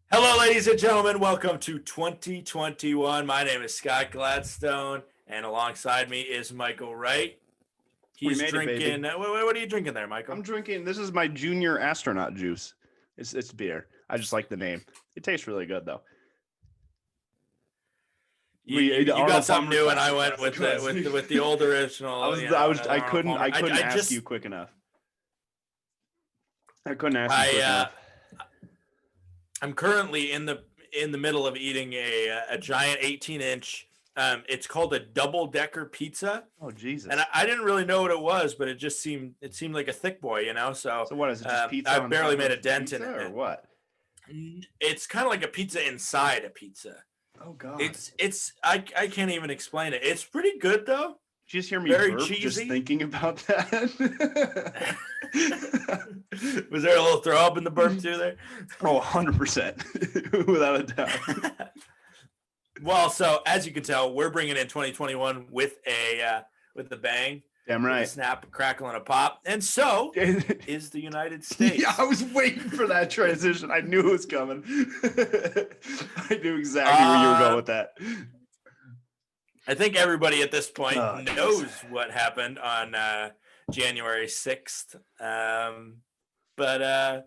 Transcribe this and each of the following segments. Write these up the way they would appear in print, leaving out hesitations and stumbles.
Hello, ladies and gentlemen. Welcome to 2021. My name is Scott Gladstone, and alongside me is Michael Wright. We He's made it, drinking. baby. What are you drinking there, Michael? I'm drinking. This is my junior astronaut juice. It's beer. I just like the name. It tastes really good though. You got Arnold something Palmer new, and I classic, went with classic, the classic. old original. Another I Arnold couldn't Palmer. I couldn't I ask just you quick enough. I couldn't ask you I quick enough. I'm currently in the middle of eating a giant 18-inch. It's called a double decker pizza. Oh And Jesus! I didn't really know what it was, but it seemed like a thick boy, So So what is it? Just pizza I on barely top made of a dent in pizza, or it. what? It's kind of like a pizza inside a pizza. Oh God! I can't even explain it. It's pretty good though. Did you just hear me Very burp just cheesy. thinking about that? Was there a little throw up in the burp too there? Oh, 100%, without a doubt. Well, so as you can tell, we're bringing in 2021 with a bang, Damn with a right. snap, a crackle, and a pop, and so is the United States. Yeah, I was waiting for that transition. I knew it was coming. I knew exactly where you were going with that. I think everybody at this point knows geez. what happened on January 6th. But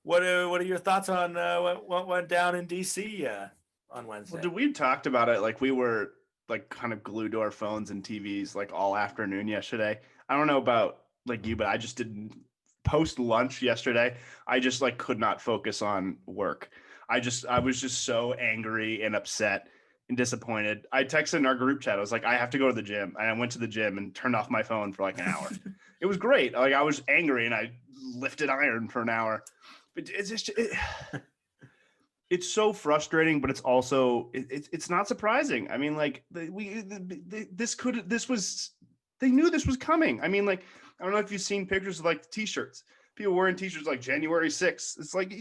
what are your thoughts on what went down in DC on Wednesday? Well, we talked about it like we were like kind of glued to our phones and TVs like all afternoon yesterday. I don't know about like you, but I just didn't post lunch yesterday. I just like could not focus on work. I was just so angry and upset and disappointed. I texted in our group chat. I was like, I have to go to the gym. And I went to the gym and turned off my phone for like an hour. It was great. Like I was angry and I lifted iron for an hour. But it's just it's so frustrating, but it's also it's not surprising. I mean, like they knew this was coming. I mean, like I don't know if you've seen pictures of like the t-shirts, people wearing t-shirts like January 6th. It's like,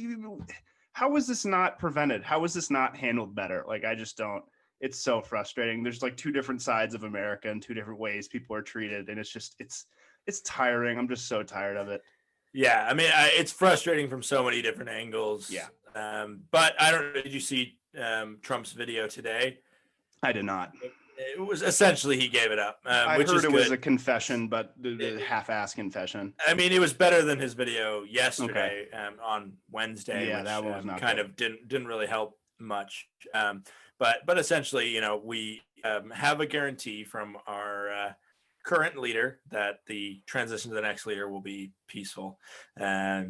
how is this not prevented? How is this not handled better? Like I just don't. It's so frustrating. There's like two different sides of America and two different ways people are treated, and it's tiring. I'm just so tired of it. Yeah, I mean, it's frustrating from so many different angles. Yeah. But I don't. Did you see Trump's video today? I did not. It was essentially he gave it up, I which heard is it good. was a confession, but the half-ass confession. I mean, it was better than his video yesterday on Wednesday, Yeah, which that was not kind good. of didn't really help much. But essentially, we have a guarantee from our current leader that the transition to the next leader will be peaceful.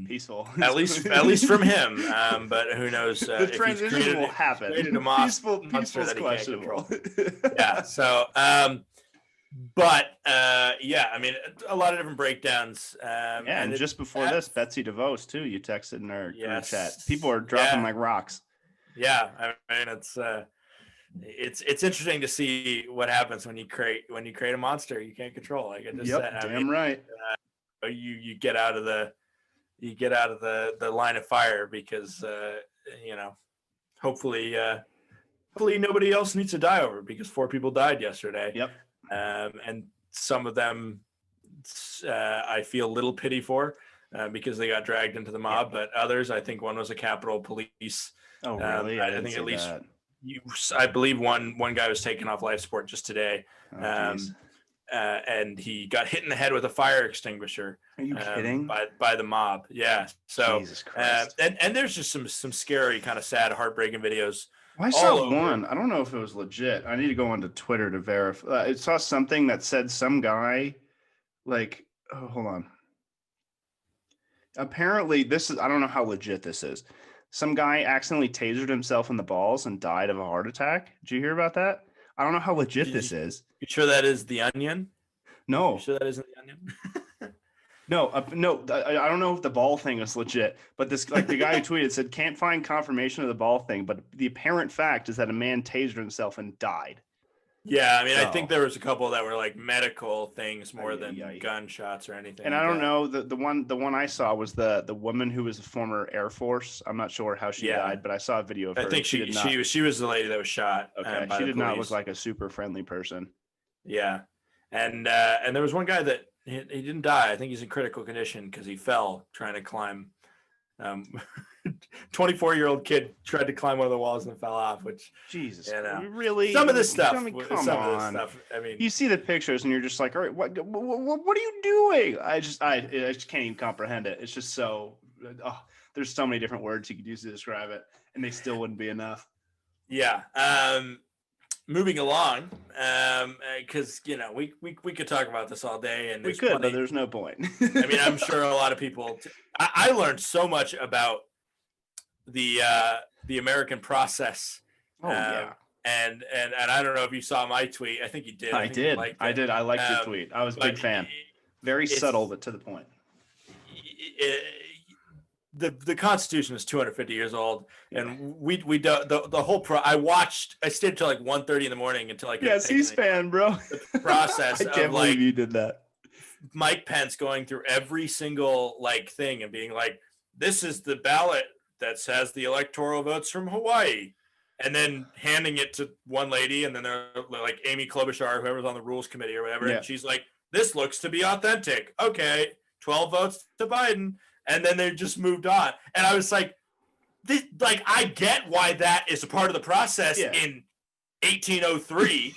Peaceful, at least from him. But who knows? The if transition he's will happen. created a Peaceful monster that he can't questionable. control. Yeah. So, yeah, I mean, a lot of different breakdowns. Yeah, and just before this, Betsy DeVos too. You texted in our group chat. People are dropping like rocks. Yeah, I mean, it's interesting to see what happens when you create a monster you can't control. Like I just said, damn right. You get out of the line of fire because hopefully nobody else needs to die over it, because 4 people died yesterday. Yep. And some of them I feel little pity for because they got dragged into the mob, but others, I think one was a Capitol Police. Oh really? I think at least I believe one guy was taken off life support just today. And he got hit in the head with a fire extinguisher. Are you kidding? By the mob. Yeah. So Jesus Christ. And there's just some scary, kind of sad, heartbreaking videos. I saw one. I don't know if it was legit. I need to go onto Twitter to verify. I saw something that said some guy, like, oh, hold on. Apparently, I don't know how legit this is. Some guy accidentally tasered himself in the balls and died of a heart attack. Did you hear about that? I don't know how legit this is. You sure that is The Onion? No. You sure that isn't The Onion? No, I don't know if the ball thing is legit, but this, like the guy who tweeted said, can't find confirmation of the ball thing, but the apparent fact is that a man tasered himself and died. Yeah, I mean, I think there was a couple that were like medical things more than gunshots or anything. And I don't know, the one I saw was the woman who was a former Air Force. I'm not sure how she died, but I saw a video of her. I think she was the lady that was shot. Okay, she did not look like a super friendly person. Yeah, and there was one guy that he didn't die. I think he's in critical condition because he fell trying to climb Um, 24-year-old kid tried to climb one of the walls and fell off, which Jesus, you know, really? some of this stuff. I mean, come Some of this on. stuff. I mean, You see the pictures and you're just like, all right, what are you doing? I just can't even comprehend it. It's just so. Oh, there's so many different words you could use to describe it, and they still wouldn't be enough. yeah. Moving along, because we could talk about this all day, and We could, but there's no point. I mean, I'm sure a lot of people. I learned so much about the American process. Oh yeah. And I don't know if you saw my tweet. I think you did. I did. I did. I liked your tweet. I was a big fan. Very subtle, but to the point. The Constitution is 250 years old, and we do the whole I stayed till like 1:30 in the morning until I could C-SPAN, bro. The process. I can't believe you did that. Mike Pence going through every single like thing and being like, "This is the ballot that says the electoral votes from Hawaii," and then handing it to one lady, and then they're like Amy Klobuchar, whoever's on the rules committee or whatever, and she's like, "This looks to be authentic." Okay, 12 votes to Biden. And then they just moved on. And I was like, I get why that is a part of the process in 1803.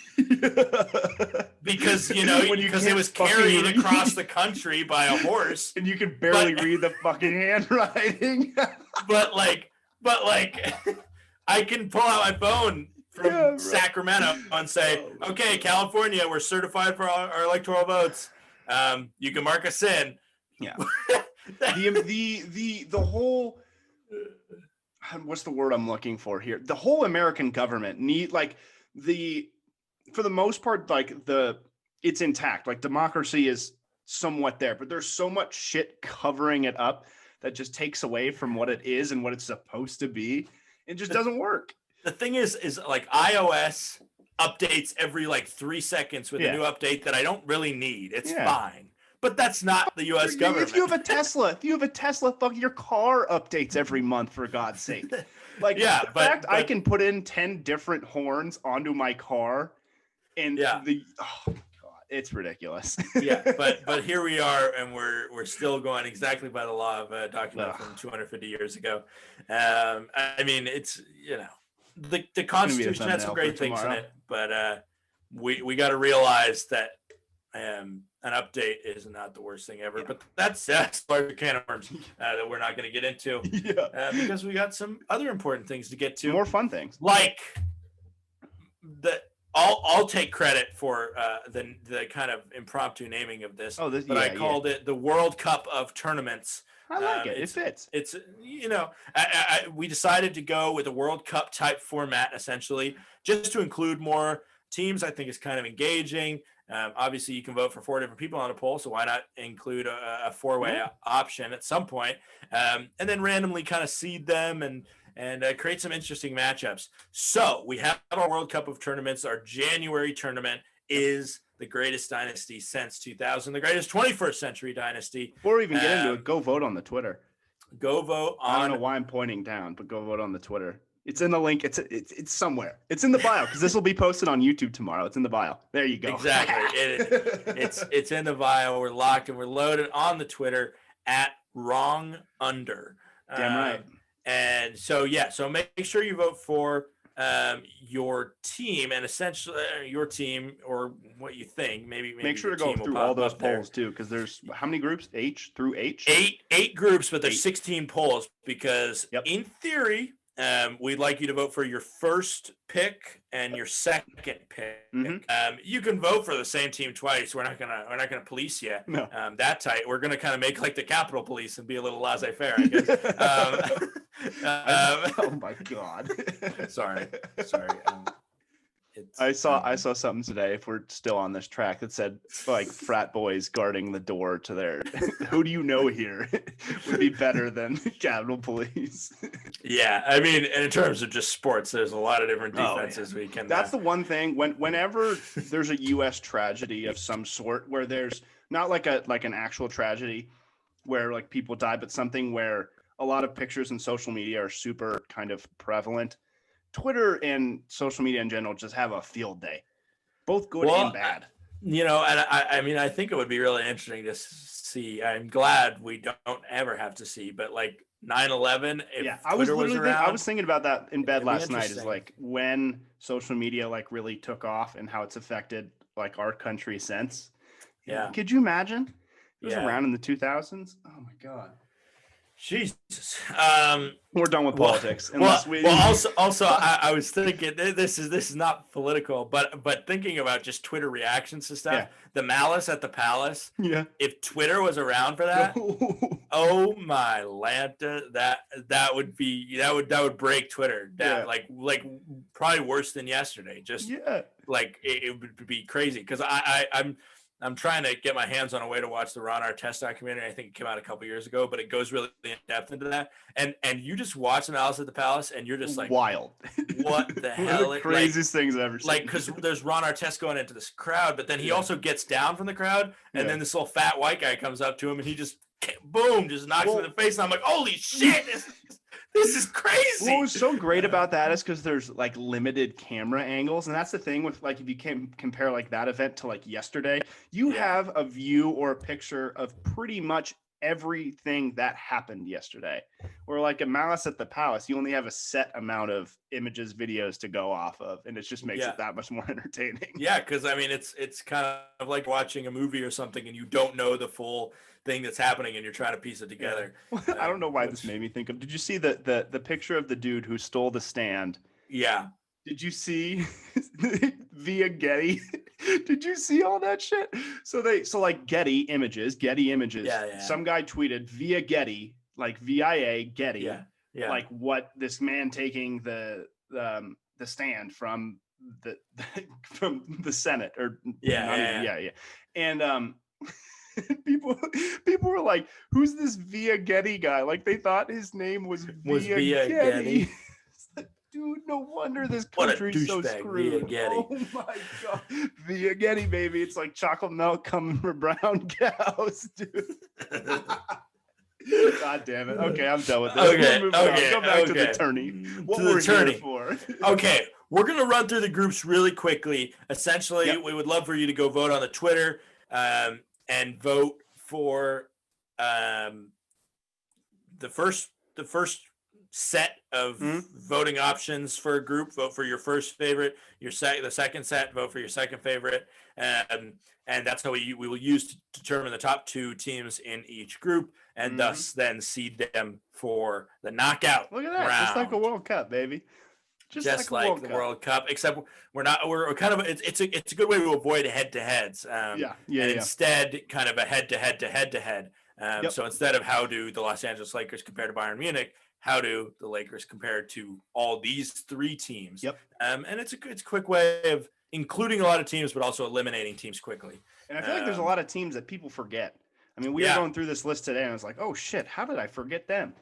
Because, because it was carried across the country by a horse. And you could barely read the fucking handwriting. but I can pull out my phone from Sacramento and say, okay, California, we're certified for our electoral votes. You can mark us in. Yeah. The whole, what's the word I'm looking for here? The whole American government for the most part, it's intact. Like democracy is somewhat there, but there's so much shit covering it up that just takes away from what it is and what it's supposed to be. It just doesn't work. The thing is like iOS updates every like 3 seconds with a new update that I don't really need. It's fine. But that's not the U.S. government. If you have a Tesla, fuck, your car updates every month, for God's sake. Like, the fact I can put in 10 different horns onto my car, and oh God, it's ridiculous. but here we are, and we're still going exactly by the law of a document from 250 years ago. I mean, it's the Constitution has some great things in it, but we got to realize that. An update is not the worst thing ever, but that's larger can of worms that we're not going to get into because we got some other important things to get to. More fun things. Like I'll take credit for the kind of impromptu naming of this. I called it the World Cup of Tournaments. I like it. It fits. It's we decided to go with a World Cup type format essentially, just to include more teams. I think is kind of engaging. Obviously, you can vote for 4 different people on a poll, so why not include a 4-way option at some point, and then randomly kind of seed them and create some interesting matchups. So we have our World Cup of Tournaments. Our January tournament is the greatest dynasty since 2000, the greatest 21st century dynasty. Before we even get into it, go vote on the Twitter. Go vote on. I don't know why I'm pointing down, but go vote on the Twitter. It's in the link. It's somewhere. It's in the bio because this will be posted on YouTube tomorrow. It's in the bio. There you go. Exactly. It's in the bio. We're locked and we're loaded on the Twitter at Wrong Under. Damn right. And so so make sure you vote for your team and essentially your team or what you think. Maybe make sure to go through all those polls too, because there's how many groups? H through H. Eight groups, but there's 16 polls because in theory. We'd like you to vote for your first pick and your second pick. Mm-hmm. You can vote for the same team twice. We're not gonna police you that tight. We're gonna kind of make like the Capitol Police and be a little laissez-faire, I guess. Oh my God! Sorry. I saw something today, if we're still on this track, that said like frat boys guarding the door to their who do you know here would be better than Capitol Police. Yeah, I mean, and in terms of just sports, there's a lot of different defenses we can. That's the one thing whenever there's a U.S. tragedy of some sort where there's not like an actual tragedy where like people die, but something where a lot of pictures and social media are super kind of prevalent. Twitter and social media in general just have a field day, both good and bad. And I mean, I think it would be really interesting to see. I'm glad we don't ever have to see, but like 9/11, if Yeah, Twitter was around. I was thinking about that in bed it'd be last night. Is interesting. like when social media like really took off and how it's affected like our country since. Yeah. Could you imagine? It was Yeah. around in the 2000s. Oh my god. Jesus. We're done with politics Well, unless we. also, I was thinking this is not political, but thinking about just Twitter reactions to stuff. Yeah. The malice at the palace. Yeah. If Twitter was around for that, oh my Lanta, that would break Twitter down, Yeah. like probably worse than yesterday. Just Yeah. like it would be crazy because I'm trying to get my hands on a way to watch the Ron Artest documentary. I think it came out a couple years ago, but it goes really in depth into that. And you just watch the Malice at the Palace, and you're just like, wild. what the One hell? of the craziest things I've ever seen. Like, because there's Ron Artest going into this crowd, but then he Yeah. also gets down from the crowd, and Yeah. then this little fat white guy comes up to him, and he just boom, just knocks him in the face. And I'm like, holy shit, this is crazy. What was so great about that is because there's like limited camera angles, and that's the thing with like if you can compare like that event to like yesterday, you have a view or a picture of pretty much everything that happened yesterday. Or like a Malice at the Palace, you only have a set amount of images, videos to go off of, and it just makes it that much more entertaining. Yeah, because I mean it's kind of like watching a movie or something, and you don't know the full thing that's happening, and you're trying to piece it together. Yeah. I don't know why this made me think of. Did you see the picture of the dude who stole the stand? Yeah. Did you see via Getty? Did you see all that shit? So like Getty Images. Yeah. Some guy tweeted via Getty, like VIA Getty. Yeah. Like what this man taking the stand from from the Senate or yeah. And people were like, who's this via Getty guy? Like they thought his name was via Getty. Dude, no wonder this country's so screwed. Oh my god, via Getty, baby! It's like chocolate milk coming from brown cows, dude. God damn it! Okay, I'm done with this. Okay, go back to the tourney. What we're here for? Okay, we're gonna run through the groups really quickly. Essentially, we would love for you to go vote on the Twitter and vote for the first set of voting options for a group. Vote for your first favorite. The second set, vote for your second favorite, and that's how we will use to determine the top two teams in each group, and thus then seed them for the knockout. Look at that, just like a World Cup, baby. Just like the World Cup, except we're kind of it's a good way to avoid head-to-heads. Instead, kind of a head-to-head. So instead of how do the Los Angeles Lakers compare to Bayern Munich, how do the Lakers compare to all these three teams? And it's a quick way of including a lot of teams, but also eliminating teams quickly. And I feel like there's a lot of teams that people forget. I mean, we were going through this list today, and I was like, oh shit, how did I forget them?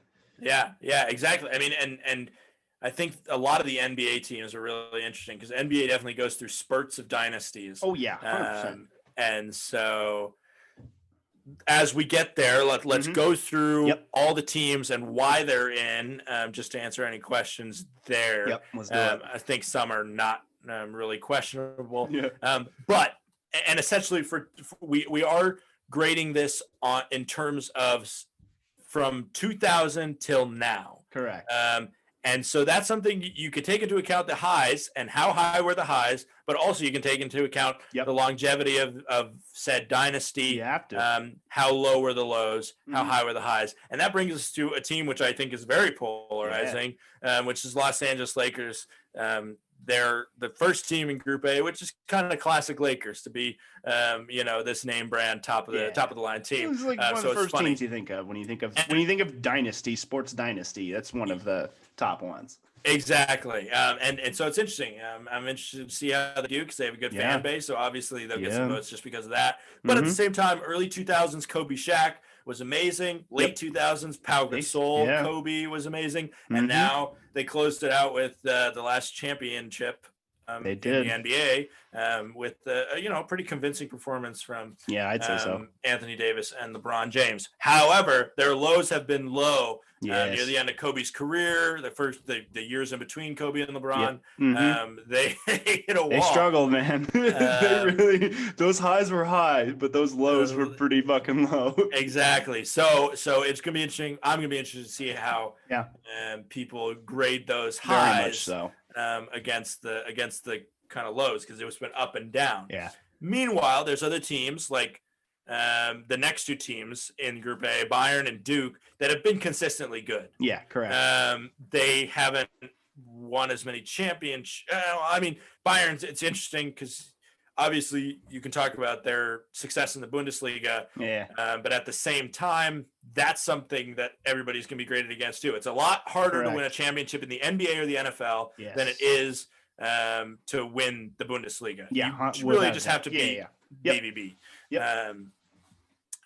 Yeah, exactly. I mean, and I think a lot of the NBA teams are really interesting because NBA definitely goes through spurts of dynasties. Oh yeah, 100%. And so as we get there, let's go through all the teams and why they're in, just to answer any questions there. Let's do it. I think some are not really questionable. But essentially we are grading this in terms of from 2000 till now. Correct. And so that's something you could take into account, the highs and how high were the highs, but also you can take into account the longevity of said dynasty. You have to. How low were the lows? How high were the highs? And that brings us to a team which I think is very polarizing, which is Los Angeles Lakers. They're the first team in Group A, which is kind of classic Lakers to be, this name brand top of the line team. It's like one of the first teams you think of when you think of dynasty, sports dynasty. That's one of the top ones. Exactly. And so it's interesting. I'm interested to see how they do because they have a good fan base. So obviously they'll get some votes just because of that. But at the same time, early 2000s, Kobe Shaq was amazing. Late 2000s, Pau Gasol, Kobe was amazing. And now they closed it out with the last championship They in did. the NBA with a pretty convincing performance from I'd say so. Anthony Davis and LeBron James. However, their lows have been low near the end of Kobe's career. The years in between Kobe and LeBron, they hit a wall. They struggled, man. They really, those highs were high, but those lows were pretty fucking low. Exactly. So it's gonna be interesting. I'm gonna be interested to see how people grade those highs. Very much so. Against the kind of lows, because it was been up and down. Yeah. Meanwhile, there's other teams like the next two teams in Group A, Bayern and Duke, that have been consistently good. Yeah, correct. They haven't won as many championships. I mean, Bayern's, it's interesting because obviously you can talk about their success in the Bundesliga. Yeah. But at the same time, that's something that everybody's going to be graded against too. It's a lot harder to win a championship in the NBA or the NFL than it is to win the Bundesliga. Yeah. You really just have to beat BVB. Yep.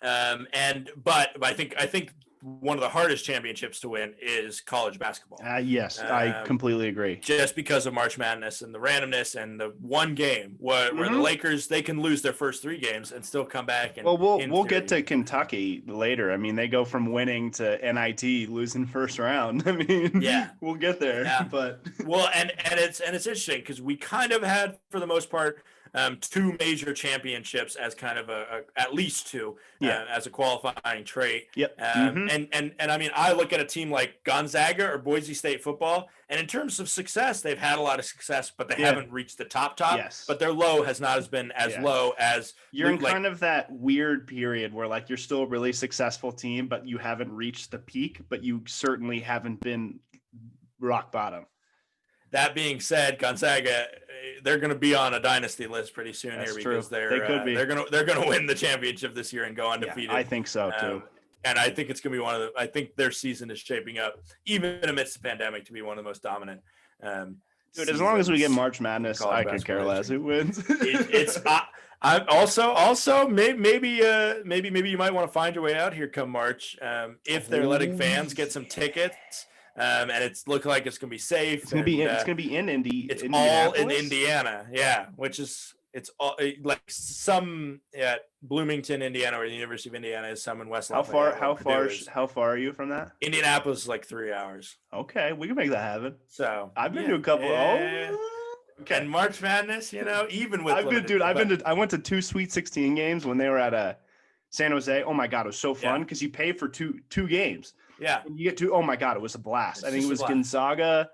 But I think one of the hardest championships to win is college basketball. Yes, I completely agree. Just because of March Madness and the randomness and the one game where the Lakers, they can lose their first 3 games and still come back. And we'll get to Kentucky later. I mean, they go from winning to NIT, losing first round. I mean, we'll get there. Yeah. But and it's interesting because we kind of had, for the most part, 2 major championships as kind of at least 2 as a qualifying trait. Yep. And I mean, I look at a team like Gonzaga or Boise State football, and in terms of success, they've had a lot of success, but they haven't reached the top. Yes. But their low has not been as low as you're in kind of that weird period where like you're still a really successful team, but you haven't reached the peak, but you certainly haven't been rock bottom. That being said, Gonzaga, they're going to be on a dynasty list pretty soon. That's here true. Because they could be. They're going to win the championship this year and go undefeated. I think so too. And I think it's going to be I think their season is shaping up, even amidst the pandemic, to be one of the most dominant. Dude, as long as we get March Madness, I could care less who wins. I also maybe you might want to find your way out here come March if they're letting fans get some tickets. And it's looking like it's gonna be safe. It's gonna be in Indy. It's all in Indiana, which is like some at Bloomington, Indiana, or the University of Indiana is some in West. How far are you from that? Indianapolis is like 3 hours. Okay, we can make that happen. So I've been to a couple. Okay. And March Madness, even with I went to 2 Sweet 16 games when they were at San Jose. Oh my god, it was so fun because you pay for two games. Yeah. And you get to, oh my God, it was a blast. I think it was Gonzaga.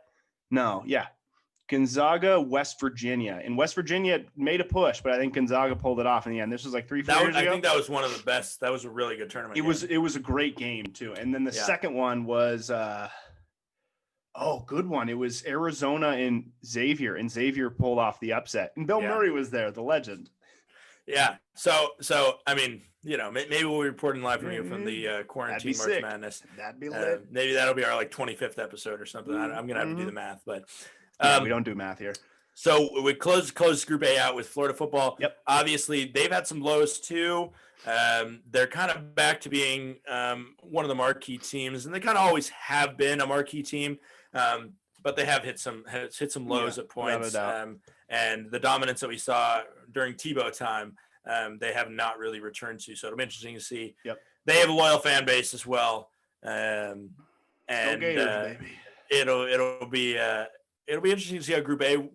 Gonzaga, West Virginia. And West Virginia made a push, but I think Gonzaga pulled it off in the end. This was like 3-4 years ago. I think that was one of the best. That was a really good tournament. It was a great game too. And then the second one was good one. It was Arizona and Xavier pulled off the upset. And Bill Murray was there, the legend. Yeah. So I mean, maybe we'll be reporting live from you from the quarantine March Madness. That'd be lit. Maybe that'll be our 25th episode or something. I'm gonna have to do the math, but we don't do math here. So we close Group A out with Florida football. Yep. Obviously, they've had some lows too. They're kind of back to being one of the marquee teams, and they kind of always have been a marquee team. But they have hit some lows at points. And the dominance that we saw during Tebow time, they have not really returned to. So it'll be interesting to see. Yep. They have a loyal fan base as well. And Gators, baby. It'll be interesting to see how Group A.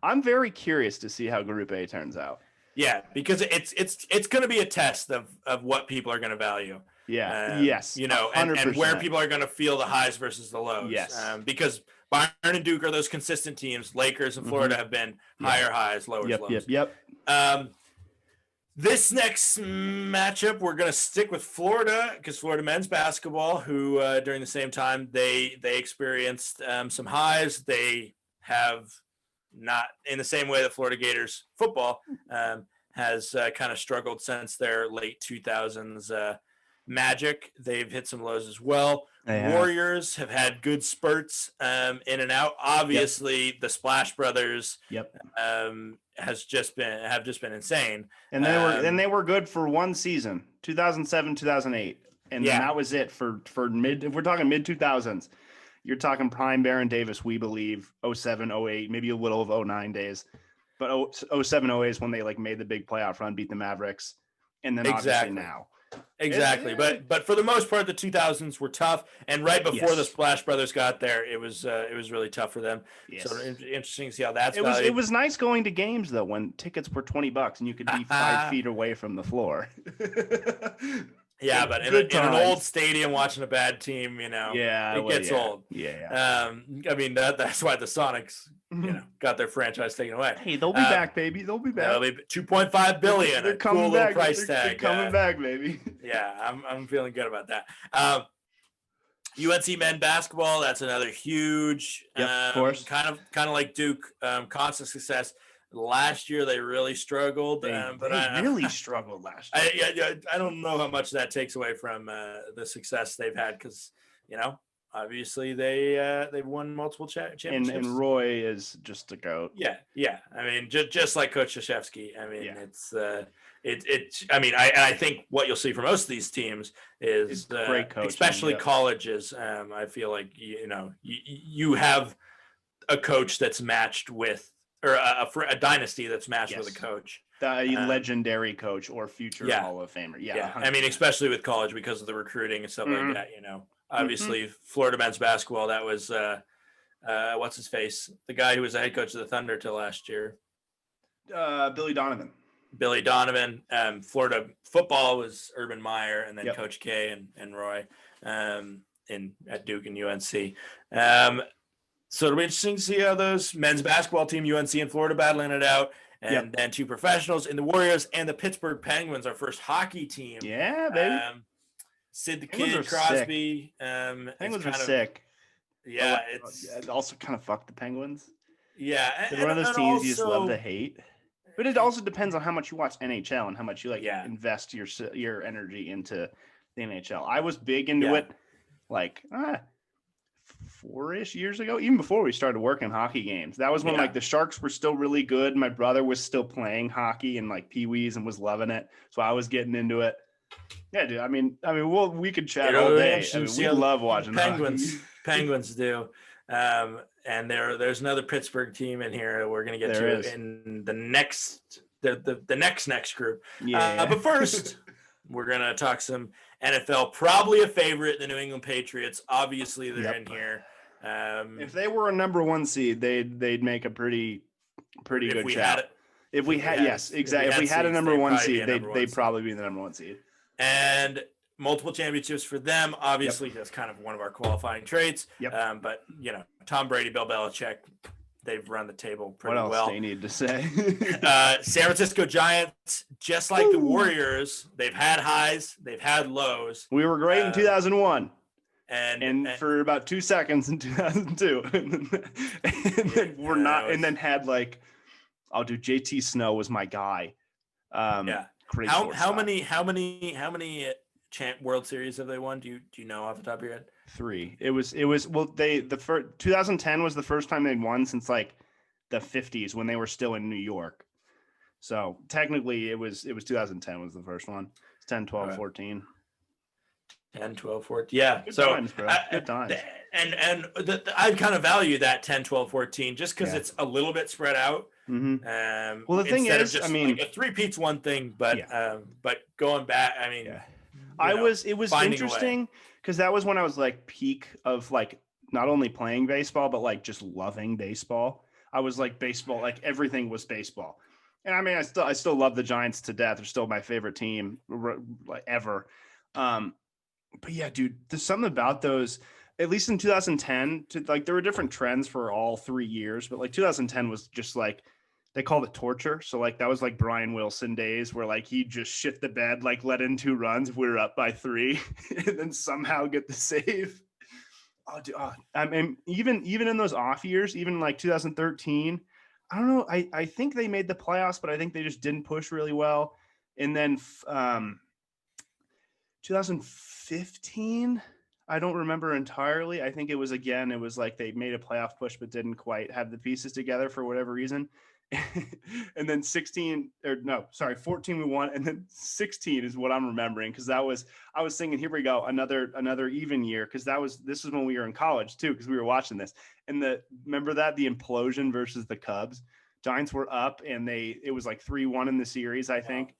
I'm very curious to see how Group A turns out. Yeah, because it's going to be a test of what people are going to value. Yeah. Yes. And where people are going to feel the highs versus the lows. Yes. Because Bayern and Duke are those consistent teams. Lakers and Florida have been higher highs, lower lows. Yep. This next matchup, we're going to stick with Florida because Florida men's basketball, who during the same time they experienced some highs. They have not in the same way that Florida Gators football has kind of struggled since their late 2000s magic. They've hit some lows as well. Warriors have had good spurts in and out. Obviously, the Splash Brothers have just been insane. And they were good for one season, 2007, 2008. And that was it for mid. If we're talking mid 2000s. You're talking prime Baron Davis, we believe, 07, 08, maybe a little of 09 days. But 07, 08 is when they like made the big playoff run, beat the Mavericks. And then obviously Exactly. now. Exactly. But for the most part, the 2000s were tough. And right before the Splash Brothers got there, it was really tough for them. Yes. So interesting to see how that's It was nice going to games though when tickets were $20 and you could be 5 feet away from the floor. Yeah, but in an old stadium watching a bad team, it gets old. Yeah. I mean that's why the Sonics, got their franchise taken away. Hey, they'll be back, baby. They'll be back. They'll be $2.5 billion. They're coming back. Price tag. They're coming back, baby. Yeah, I'm feeling good about that. UNC men basketball, that's another huge, of course. kind of like Duke, constant success. Last year they really struggled, They really struggled last year. I don't know how much that takes away from the success they've had because obviously they've won multiple championships. And Roy is just a goat. Yeah. I mean, just like Coach Krzyzewski. I mean, it's I mean, I think what you'll see from most of these teams is great coaching, especially colleges. I feel like you have a coach that's matched with. Or a dynasty that's matched with a coach. A legendary coach or future Hall of Famer. Yeah. I mean, especially with college because of the recruiting and stuff like that, Obviously, Florida men's basketball, that was, what's his face? The guy who was the head coach of the Thunder till last year. Billy Donovan. Florida football was Urban Meyer and then Coach K and Roy at Duke and UNC. So it'll be interesting to see how those men's basketball team, UNC and Florida, battling it out. And then two professionals in the Warriors and the Pittsburgh Penguins, our first hockey team. Yeah, baby. Sid the Kid, Crosby. Penguins are sick. Yeah. It also kind of fucked the Penguins. Yeah. They're one of those teams you just love to hate. But it also depends on how much you watch NHL and how much you invest your energy into the NHL. I was big into it 4-ish years ago, even before we started working hockey games. That was when the Sharks were still really good. My brother was still playing hockey and Pee-wees and was loving it. So I was getting into it. Yeah, dude. I mean, we could chat all day. We love watching Penguins do. And there's another Pittsburgh team in here we're going to get in the next next group. But first, we're going to talk some NFL. Probably a favorite, the New England Patriots. Obviously, they're in here. If they were a number one seed, they'd make a pretty good shot. If we had a number one seed, they'd probably be the number one seed. And multiple championships for them. Obviously, that's kind of one of our qualifying traits. But Tom Brady, Bill Belichick, they've run the table pretty well. What else do you need to say? San Francisco Giants, just like the Warriors, they've had highs, they've had lows. We were great in 2001. And for about 2 seconds in 2002. and then we're not. And then had JT Snow was my guy. Great. How many World Series have they won? Do you know off the top of your head? 3. It was the first 2010 was the first time they'd won since the 50s when they were still in New York. So technically it was 2010 was the first one. It's 10, 12, 14. 10, 12, 14. Yeah. Good times, bro. Good times. And I kind of value that 10, 12, 14 just because it's a little bit spread out. Mm-hmm. Well, the thing is, a three-peat's one thing, but going back, it was interesting because that was when I was peak of not only playing baseball, but just loving baseball. I was baseball, everything was baseball. And I still love the Giants to death. They're still my favorite team ever. But yeah, dude, there's something about those, at least in 2010 there were different trends for all 3 years, but 2010 was just they called it torture. So that was Brian Wilson days where he just shit the bed, let in 2 runs if we were up by 3 and then somehow get the save. Oh, dude, I mean, even in those off years, even 2013, I don't know. I think they made the playoffs, but I think they just didn't push really well. And then 2015, I don't remember entirely. I think it was they made a playoff push, but didn't quite have the pieces together for whatever reason. And then 14 we won, and then 16 is what I'm remembering, because I was thinking, here we go, another even year, because this is when we were in college too, because we were watching this. And remember that the implosion versus the Cubs, Giants were up, and it was like 3-1 in the series, I think.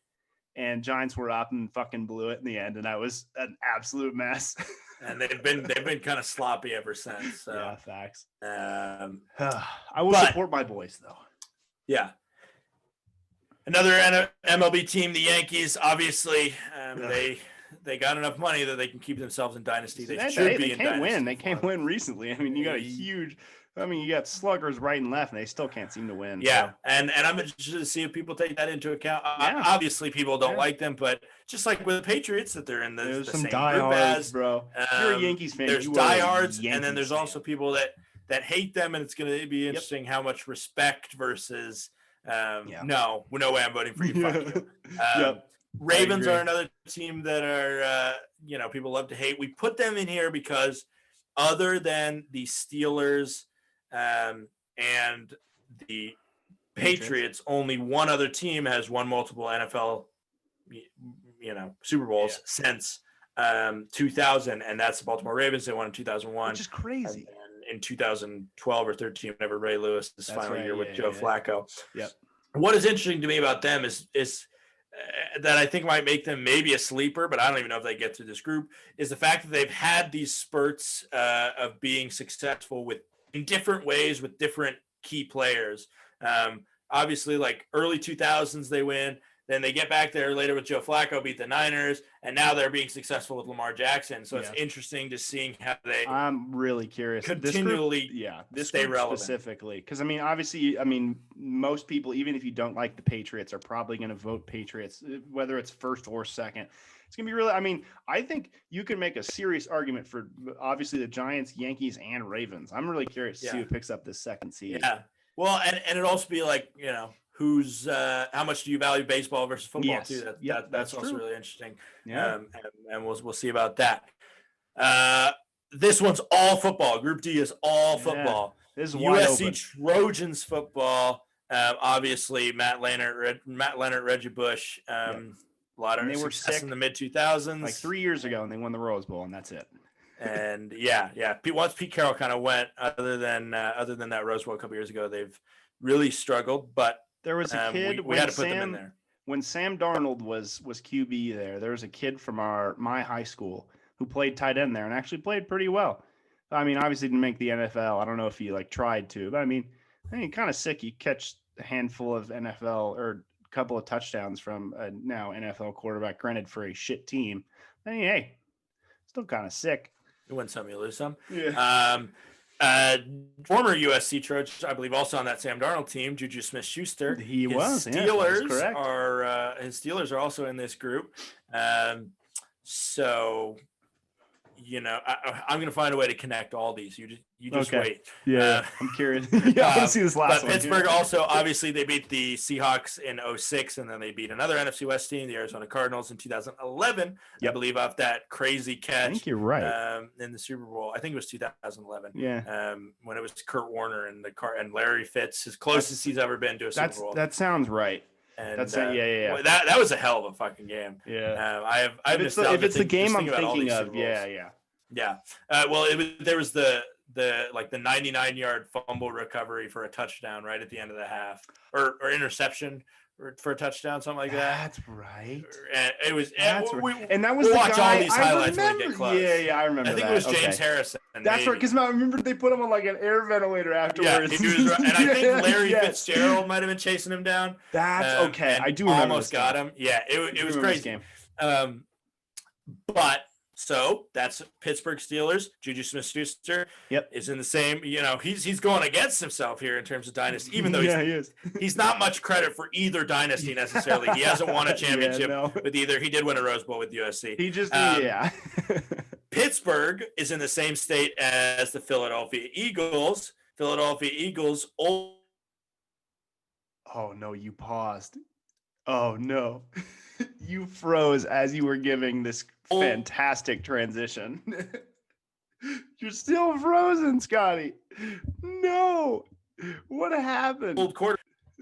And Giants were up and fucking blew it in the end, and that was an absolute mess. And they've been kind of sloppy ever since. So. Yeah, facts. I will support my boys, though. Yeah. Another MLB team, the Yankees. Obviously, they got enough money that they can keep themselves in dynasty. They should be in dynasty. They can't win recently. I mean, you got you got sluggers right and left, and they still can't seem to win. Yeah, so. and I'm interested to see if people take that into account. Obviously, people don't like them, but just like with the Patriots, that they're in the some same diehards, group as, bro. If you're a Yankees fan, there's diehards, and then there's also people that hate them, and it's going to be interesting how much respect versus no way I'm voting for you. Fuck you. Ravens are another team that are people love to hate. We put them in here because other than the Steelers and the Patriots, only one other team has won multiple NFL Super Bowls since 2000, and that's the Baltimore Ravens. They won in 2001, which is crazy. And in 2012 or 13, whenever Ray Lewis's final year with Joe Flacco. Yep. What is interesting to me about them is that I think might make them maybe a sleeper, but I don't even know if they get through this group, is the fact that they've had these spurts of being successful in different ways with different key players. Obviously, like early 2000s, they win. Then they get back there later with Joe Flacco, beat the Niners, and now they're being successful with Lamar Jackson. So it's interesting to seeing how they. I'm really curious. Continually, this stay group relevant specifically, because obviously, most people, even if you don't like the Patriots, are probably going to vote Patriots, whether it's first or second. It's going to be really. I think you can make a serious argument for obviously the Giants, Yankees, and Ravens. I'm really curious to see who picks up this second seed. Yeah. Well, and it'd also be like, who's how much do you value baseball versus football too? That's also really interesting. Yeah. And we'll see about that. This one's all football. Group D is all football. This is wide USC open. Trojans football. Obviously Matt Leonard, Reggie Bush. A lot of success in the mid 2000s, like 3 years ago, and they won the Rose Bowl, and that's it. And once Pete Carroll kind of went, other than that Rose Bowl a couple years ago, they've really struggled. But there was a kid we had to put them in there. When Sam Darnold was QB there was a kid from my high school who played tight end there and actually played pretty well. Obviously didn't make the NFL. I don't know if he tried to, but I think kind of sick. You catch a handful of NFL or a couple of touchdowns from a now NFL quarterback, granted for a shit team. Hey, still kind of sick. You win some, you lose some. Yeah. Former USC Trojans, I believe, also on that Sam Darnold team, Juju Smith-Schuster. He was. Steelers his Steelers are also in this group. So, I'm going to find a way to connect all these. You just wait. Yeah, I'm curious. I want to see this last one. But Pittsburgh also, obviously, they beat the Seahawks in 2006, and then they beat another NFC West team, the Arizona Cardinals, in 2011. I believe off that crazy catch. I think you're right. In the Super Bowl. I think it was 2011. Yeah. When it was Kurt Warner and Larry Fitz, as closest he's ever been to a Super Bowl. That sounds right. And that's Well, that was a hell of a fucking game. Yeah. If it's the game I'm thinking of, yeah. Well, there was the 99-yard fumble recovery for a touchdown right at the end of the half, or interception for a touchdown, something like that. That's right. And it was. And that was we'll the watch guy. all these highlights when we get close. Yeah, I remember. I think it was James Harrison. That's right, because I remember they put him on like an air ventilator afterwards. Yeah, he was, and I think Larry Fitzgerald might have been chasing him down. That's okay. I do remember. Almost got him. Yeah, it was crazy. But. So that's Pittsburgh Steelers. Juju Smith-Schuster is in the same. He's going against himself here in terms of dynasty, even though he is. He's not much credit for either dynasty necessarily. He hasn't won a championship with either. He did win a Rose Bowl with USC. He just Pittsburgh is in the same state as the Philadelphia Eagles. Oh no, you paused. Oh no, you froze as you were giving this fantastic transition. You're still frozen, Scotty. No, what happened? Old quarter.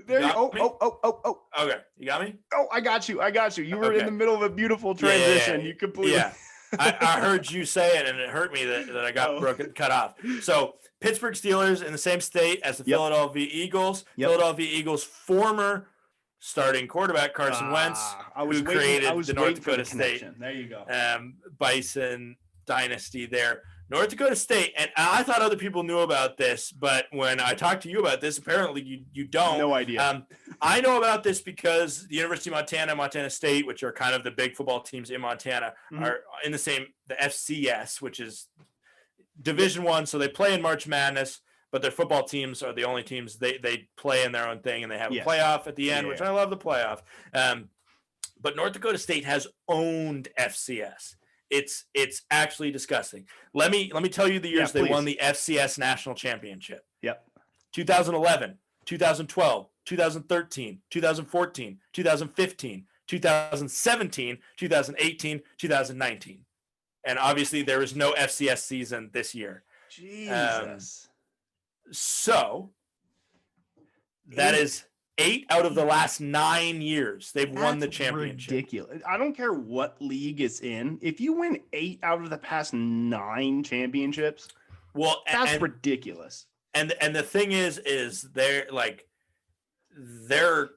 There you got me? oh. Okay, you got me. Oh, I got you. You were in Okay. the middle of a beautiful transition. Yeah. You completely. Yeah. I heard you say it, and it hurt me that I got cut off. So Pittsburgh Steelers in the same state as the Philadelphia Eagles. Philadelphia Eagles former starting quarterback Carson Wentz, who created the North Dakota State. There you go. Bison dynasty there. North Dakota State, and I thought other people knew about this, but when I talked to you about this, apparently you don't. No idea. I know about this because the University of Montana, Montana State, which are kind of the big football teams in Montana, are in the FCS, which is Division I, so they play in March Madness, but their football teams are the only teams they play in their own thing, and they have a playoff at the end, which I love the playoff. But North Dakota State has owned FCS. It's actually disgusting. Let me tell you the years they won the FCS national championship. 2011, 2012, 2013, 2014, 2015, 2017, 2018, 2019. And obviously there is no FCS season this year. Jesus. So that is 8 out of the last 9 years they've won the championship. Ridiculous. I don't care what league it's in. If you win 8 out of the past 9 championships, that's ridiculous. And the thing is they're like their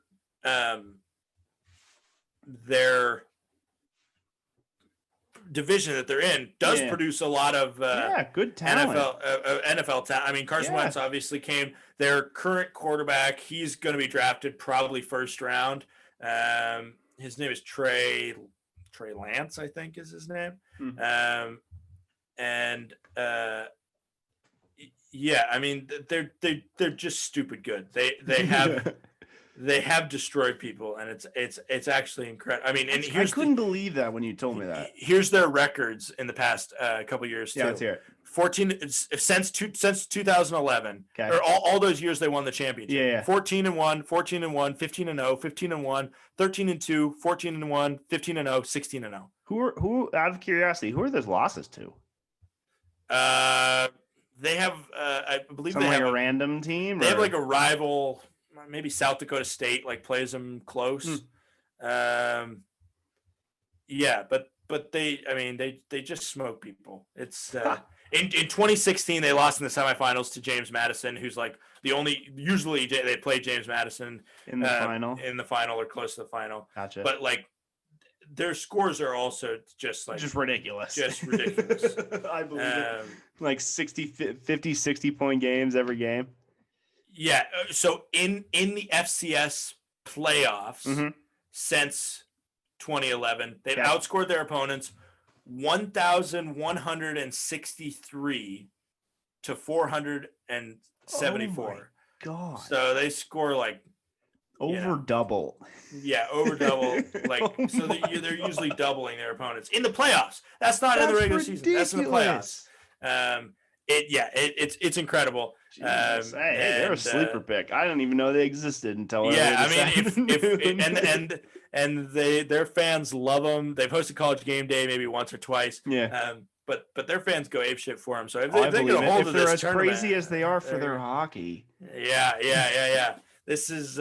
division that they're in does produce a lot of good talent. NFL talent. I mean, Carson Wentz obviously came. Their current quarterback, he's going to be drafted probably first round. His name is Trey Lance, I think is his name. I mean, they're just stupid good. They have. They have destroyed people, and it's actually incredible. I mean, and I couldn't believe that when you told me that. Here's their records in the past couple of years too. Yeah, let's hear it. 14 since 2011, or all those years they won the championship. 14-1, 14-1, 15-0, 15-1, 13-2, 14-1, 15-0, 16-0. Who out of curiosity, who are those losses to? They have I believe they have a random team. They have like a rival. Maybe South Dakota State like plays them close. But they just smoke people. It's in 2016 they lost in the semifinals to James Madison, who's like the only. Usually they play James Madison in the final or close to the final. Gotcha. But like their scores are also just ridiculous. Just ridiculous. I believe it. Like 50, 60 point games every game. Yeah, so in the FCS playoffs since 2011, they've outscored their opponents 1,163 to 474. Oh my God. So they score like over double. Yeah, over double. So they're usually doubling their opponents in the playoffs. That's not in the regular season. That's in the playoffs. It's incredible. They're a sleeper pick. I didn't even know they existed until their fans love them. They've hosted College Game Day maybe once or twice. But their fans go apeshit for them. So if they get a hold of this tournament, they're as crazy as they are for their hockey. Yeah. This is,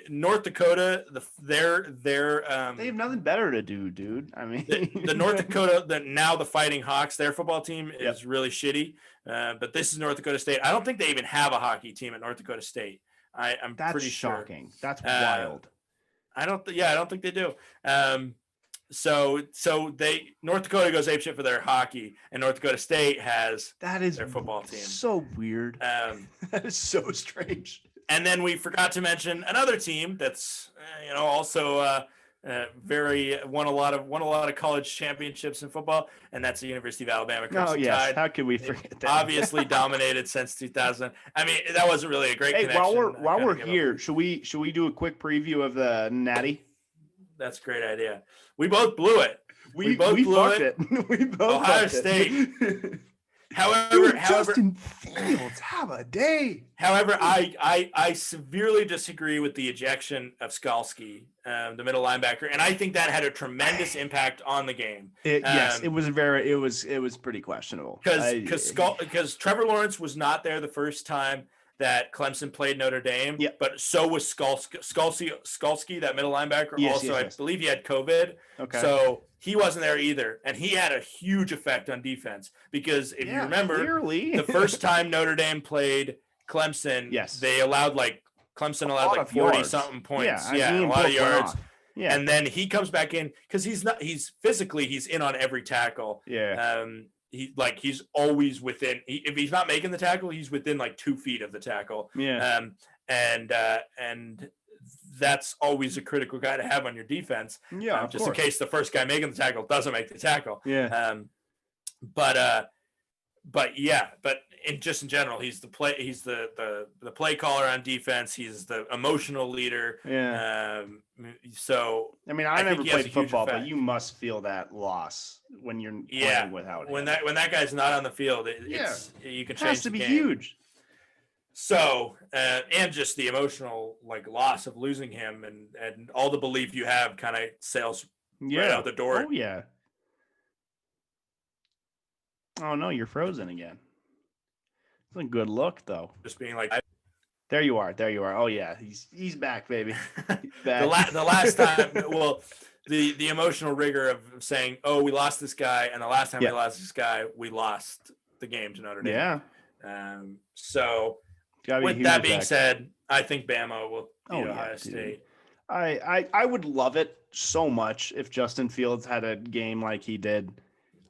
North Dakota. They have nothing better to do, dude. I mean, the North Dakota, the Fighting Hawks, their football team is really shitty. But this is North Dakota State. I don't think they even have a hockey team at North Dakota State. I'm pretty shocking. Sure. That's wild. I don't think they do. So North Dakota goes apeshit for their hockey, and North Dakota State has their football team. So weird. That is so strange. And then we forgot to mention another team that's also won a lot of college championships in football, and that's the University of Alabama Crimson Tide. How could we forget that? Obviously dominated since 2000. I mean, that wasn't really a great connection. While we're here, should we do a quick preview of the Natty? That's a great idea. We both blew it. We both blew it. We both Ohio State. However, Justin Fields, have a day. However, I severely disagree with the ejection of Skalski, the middle linebacker, and I think that had a tremendous impact on the game. Yes, it was pretty questionable because Trevor Lawrence was not there the first time. that Clemson played Notre Dame, Yeah. but so was Skalski, that middle linebacker. Yes, Also, yes, I yes. believe he had COVID. Okay. So he wasn't there either. And he had a huge effect on defense because if you remember, clearly. the first time Notre Dame played Clemson, Yes. they allowed Clemson A allowed lot like of 40 yards. something points. Yeah, And a lot of yards. Yeah. And then he comes back in because he's physically he's in on every tackle. Yeah. He's always within. If he's not making the tackle, he's within like 2 feet of the tackle. Yeah. And that's always a critical guy to have on your defense. Yeah, just in case the first guy making the tackle doesn't make the tackle. Yeah. But in general, he's the play caller on defense. He's the emotional leader. Yeah. So I mean, I never played football, but you must feel that loss when you're playing without him. When that guy's not on the field, you can change. It has to be huge. So and just the emotional loss of losing him and all the belief you have kind of sails right out the door. Oh yeah. Oh no, you're frozen again. It's a good look though. Just being like, there you are. Oh yeah, he's back, baby. He's back. the last time, well, the emotional rigor of saying, oh, we lost this guy, and the last time we lost this guy, we lost the game to Notre Dame. Yeah. So with that being said, I think Bama will beat Ohio State. I would love it so much if Justin Fields had a game like he did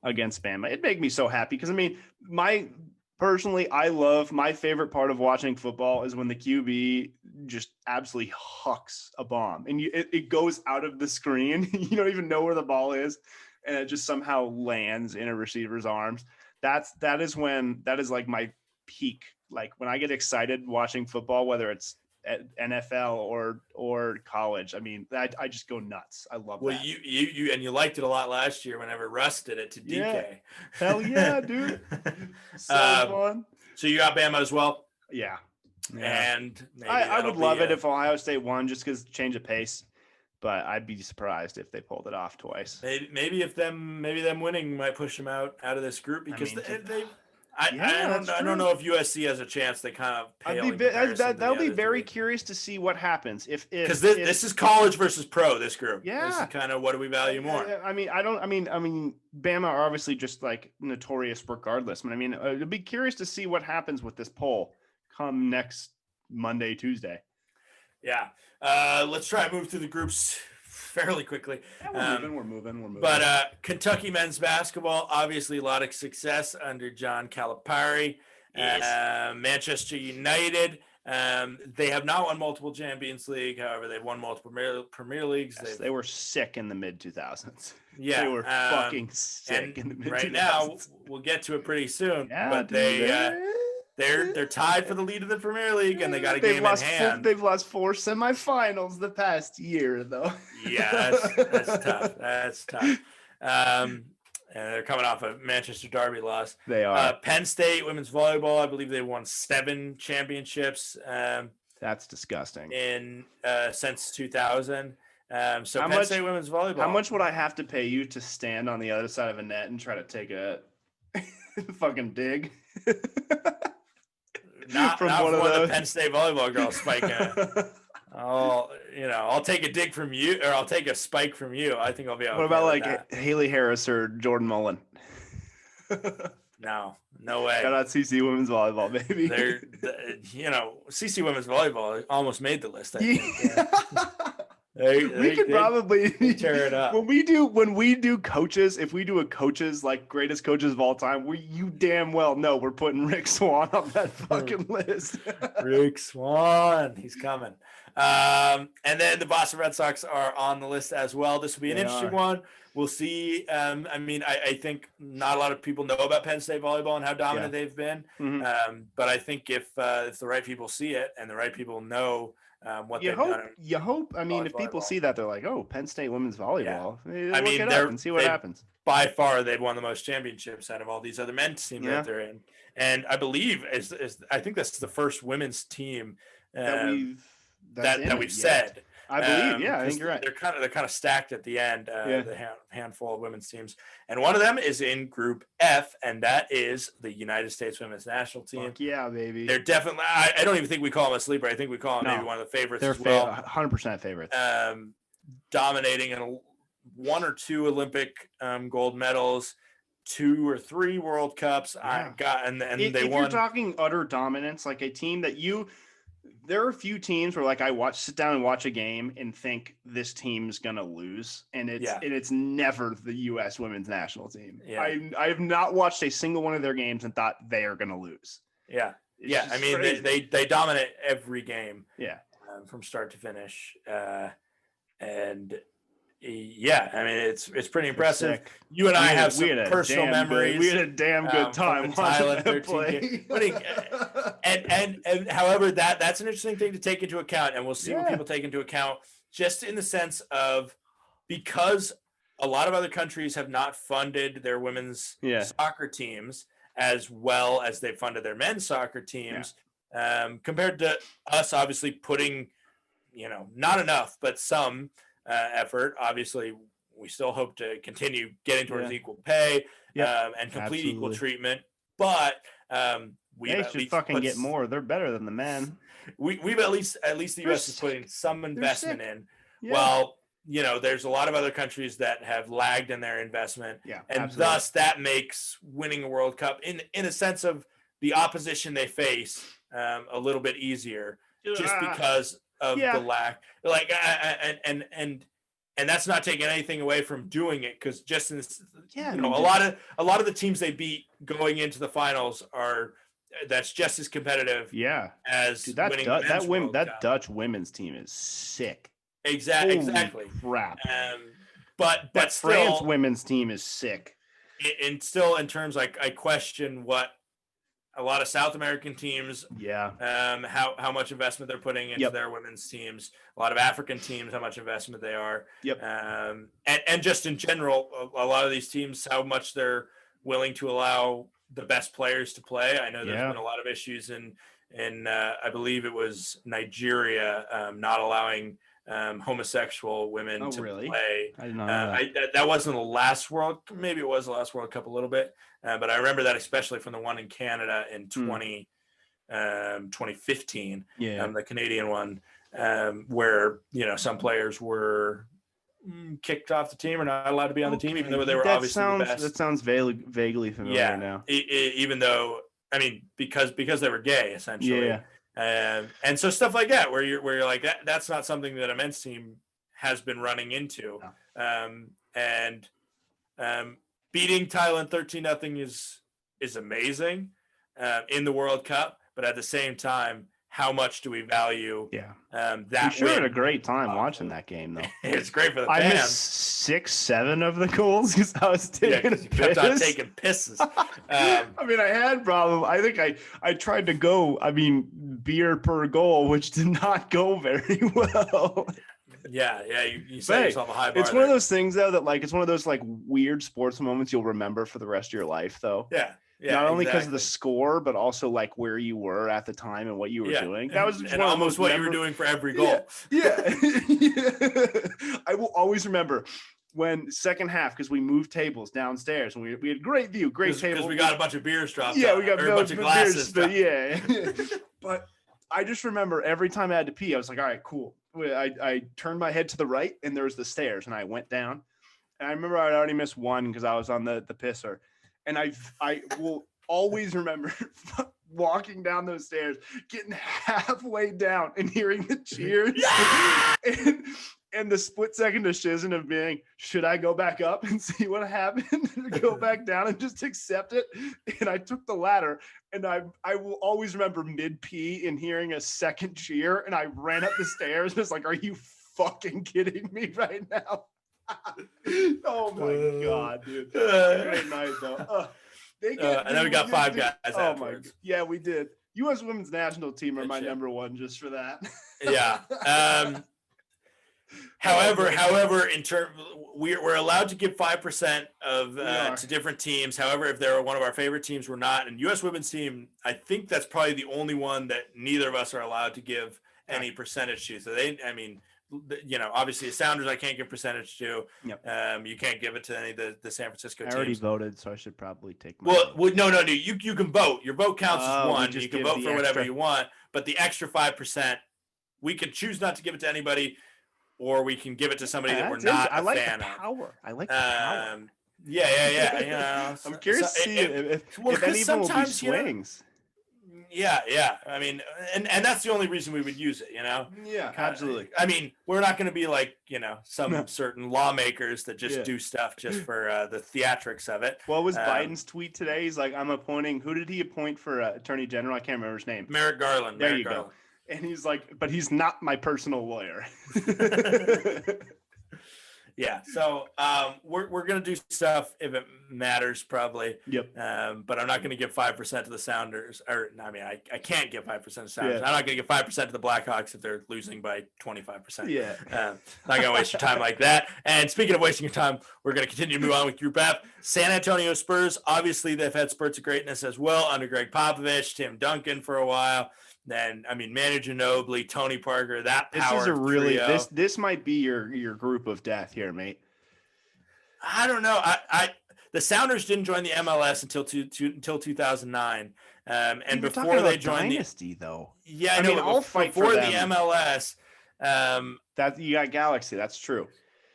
against Bama. It'd make me so happy because I mean, I love my favorite part of watching football is when the QB just absolutely hucks a bomb and it goes out of the screen. You don't even know where the ball is, and it just somehow lands in a receiver's arms. That is like my peak. Like when I get excited watching football, whether it's at NFL or college. I mean, I just go nuts. I love that. Well, you liked it a lot last year whenever Russ did it to DK. Yeah. Hell yeah, dude. So fun. So you got Bama as well? Yeah. And I would love it if Ohio State won just because change of pace. But I'd be surprised if they pulled it off twice. Maybe them winning might push them out of this group because I don't know if USC has a chance. They kind of pale. That'll be very curious to see what happens because this is college versus pro. This group, yeah, this is kind of what do we value more. I mean, Bama are obviously just like notorious regardless. I mean, it'd be curious to see what happens with this poll come next Monday, Tuesday. Yeah, let's try and move through the groups fairly quickly. Yeah, we're moving. But Kentucky men's basketball, obviously a lot of success under John Calipari. Yes. Manchester United, they have not won multiple Champions League. However, they've won multiple Premier Leagues. Yes, they were sick in the mid-2000s. Yeah. They were fucking sick in the mid-2000s. Right now, we'll get to it pretty soon. Yeah, but they're tied for the lead of the Premier League, and they got a game in hand. They've lost 4 semifinals the past year, though. Yeah, that's tough. And they're coming off a Manchester Derby loss. They are. Penn State women's volleyball, I believe they won 7 championships. That's disgusting. Since 2000. Penn State women's volleyball. How much would I have to pay you to stand on the other side of a net and try to take a fucking dig? Not from one of the Penn State volleyball girls spiking. I'll take a dig from you, or I'll take a spike from you. I think I'll be able. What about Haley Harris or Jordan Mullen? No way. Shout out CC women's volleyball, baby. CC women's volleyball almost made the list. I think. We could probably tear it up when we do coaches. If we do a coaches greatest coaches of all time, you damn well know we're putting Rick Swan on that fucking list. Rick Swan, he's coming. And then the Boston Red Sox are on the list as well. This will be an interesting one. We'll see. I think not a lot of people know about Penn State volleyball and how dominant they've been. Mm-hmm. But I think if the right people see it and the right people know what they've done. You hope. I mean, if people see that, they're like, "Oh, Penn State women's volleyball." Yeah. Look it up and see what happens. By far, they've won the most championships out of all these other men's teams that they're in, and I believe I think that's the first women's team that we've said. I believe. Yeah, I think you're right. They're kind of stacked at the end. Yeah. The handful of women's teams, and one of them is in Group F, and that is the United States Women's National Team. Fuck yeah, baby. They're definitely. I don't even think we call them a sleeper. I think we call them maybe one of the favorites They're as well. 100% favorites. Dominating in 1 or 2 Olympic gold medals, 2 or 3 World Cups. Yeah. They if won. You're talking utter dominance, like a team that there are a few teams where like sit down and watch a game and think this team's gonna lose, and it's never the U.S. Women's National Team. Yeah. I have not watched a single one of their games and thought they are gonna lose. Yeah, I mean they dominate every game. Yeah, from start to finish, and. Yeah, I mean it's pretty impressive. Sick. You and I have some personal memories. We had a damn good time watching them play. and however, that's an interesting thing to take into account, and we'll see what people take into account, just in the sense of because a lot of other countries have not funded their women's soccer teams as well as they've funded their men's soccer teams, compared to us, obviously putting, not enough, but some effort. Obviously, we still hope to continue getting towards equal pay and complete equal treatment. But they should fucking get more. They're better than the men. We've at least the U.S. is putting some investment in. Yeah. Well, there's a lot of other countries that have lagged in their investment, and thus that makes winning a World Cup in a sense of the opposition they face a little bit easier, just because of the lack, and that's not taking anything away from doing it, because just in this, a lot of the teams they beat going into the finals that's just as competitive. As winning that Dutch women's team is sick. Exactly. Crap. But still, France women's team is sick. And still, in terms, I question what a lot of South American teams, how much investment they're putting into their women's teams. A lot of African teams, how much investment they are. And just in general, a lot of these teams, how much they're willing to allow the best players to play. I know there's been a lot of issues in I believe it was Nigeria, not allowing homosexual women to play. I did not know that. That wasn't the last maybe it was the last World Cup a little bit, but I remember that especially from the one in Canada in 2015, the Canadian one, where some players were kicked off the team or not allowed to be on the team, even though they were obviously the best. That sounds vaguely familiar now. Even though, I mean, because they were gay, essentially. And so stuff like that, where you're like that's not something that a men's team has been running into. And beating Thailand 13-0 is amazing in the World Cup, but at the same time, how much do we value that? We sure had a great time watching that game, though. It's great for the fans. I missed 6-7 of the goals because I was taking you kept on taking pisses. I mean, I had problem. I think I tried to go. I mean, beer per goal, which did not go very well. You set yourself a high bar. It's one of those things, though, that it's one of those weird sports moments you'll remember for the rest of your life, though. Not only because of the score, but also where you were at the time and what you were doing. That was and almost what you were doing for every goal. I will always remember when second half, because we moved tables downstairs and we had great view, great table. Because we got a bunch of beers dropped. We got a bunch of glasses. But I just remember every time I had to pee, I was like, all right, cool. I turned my head to the right and there was the stairs and I went down. And I remember I'd already missed one because I was on the pisser. And I will always remember walking down those stairs, getting halfway down and hearing the cheers and the split second decision of being, should I go back up and see what happened or go back down and just accept it? And I took the latter, and I will always remember mid-pee and hearing a second cheer, and I ran up the stairs and was like, are you fucking kidding me right now? Oh my God, dude. Great night though. And then we got 5 guys. Oh my God. Yeah, we did. U.S. Women's National Team are my number one just for that. However, in terms, we're allowed to give 5% of to different teams. However, if they're one of our favorite teams, we're not. And U.S. Women's Team, I think that's probably the only one that neither of us are allowed to give any percentage to. So obviously the Sounders I can't give percentage to. Yep. You can't give it to any of the San Francisco I teams. already voted, so I should probably take my Well, vote. no, you can vote. Your vote counts as one. just You can give vote the for whatever extra. you want, but the extra 5%, we can choose not to give it to anybody, or we can give it to somebody that we're not a fan of. I like the power. Yeah. I'm curious to see if any of them will be swings. Yeah. I mean, and that's the only reason we would use it, Yeah, absolutely. I mean, we're not going to be like, some certain lawmakers that just do stuff just for the theatrics of it. What was Biden's tweet today? He's like, I'm appointing, who did he appoint for Attorney General? I can't remember his name. Merrick Garland. There you go. And he's like, but he's not my personal lawyer. Yeah, so we're gonna do stuff if it matters, probably. Yep. But I'm not gonna give 5% to the Sounders, I can't give 5% to the Sounders. Yeah. I'm not gonna give 5% to the Blackhawks if they're losing by 25%. Yeah. Not gonna waste your time like that. And speaking of wasting your time, we're gonna continue to move on with Group F. San Antonio Spurs. Obviously, they've had spurts of greatness as well under Greg Popovich, Tim Duncan for a while. Then Manu Ginobili, Tony Parker, that power. This is a really trio. this might be your group of death here, mate. I don't know. The Sounders didn't join the MLS until 2009, and before they joined Dynasty, though. Yeah, I mean, I'll fight before the MLS. That you got Galaxy. That's true.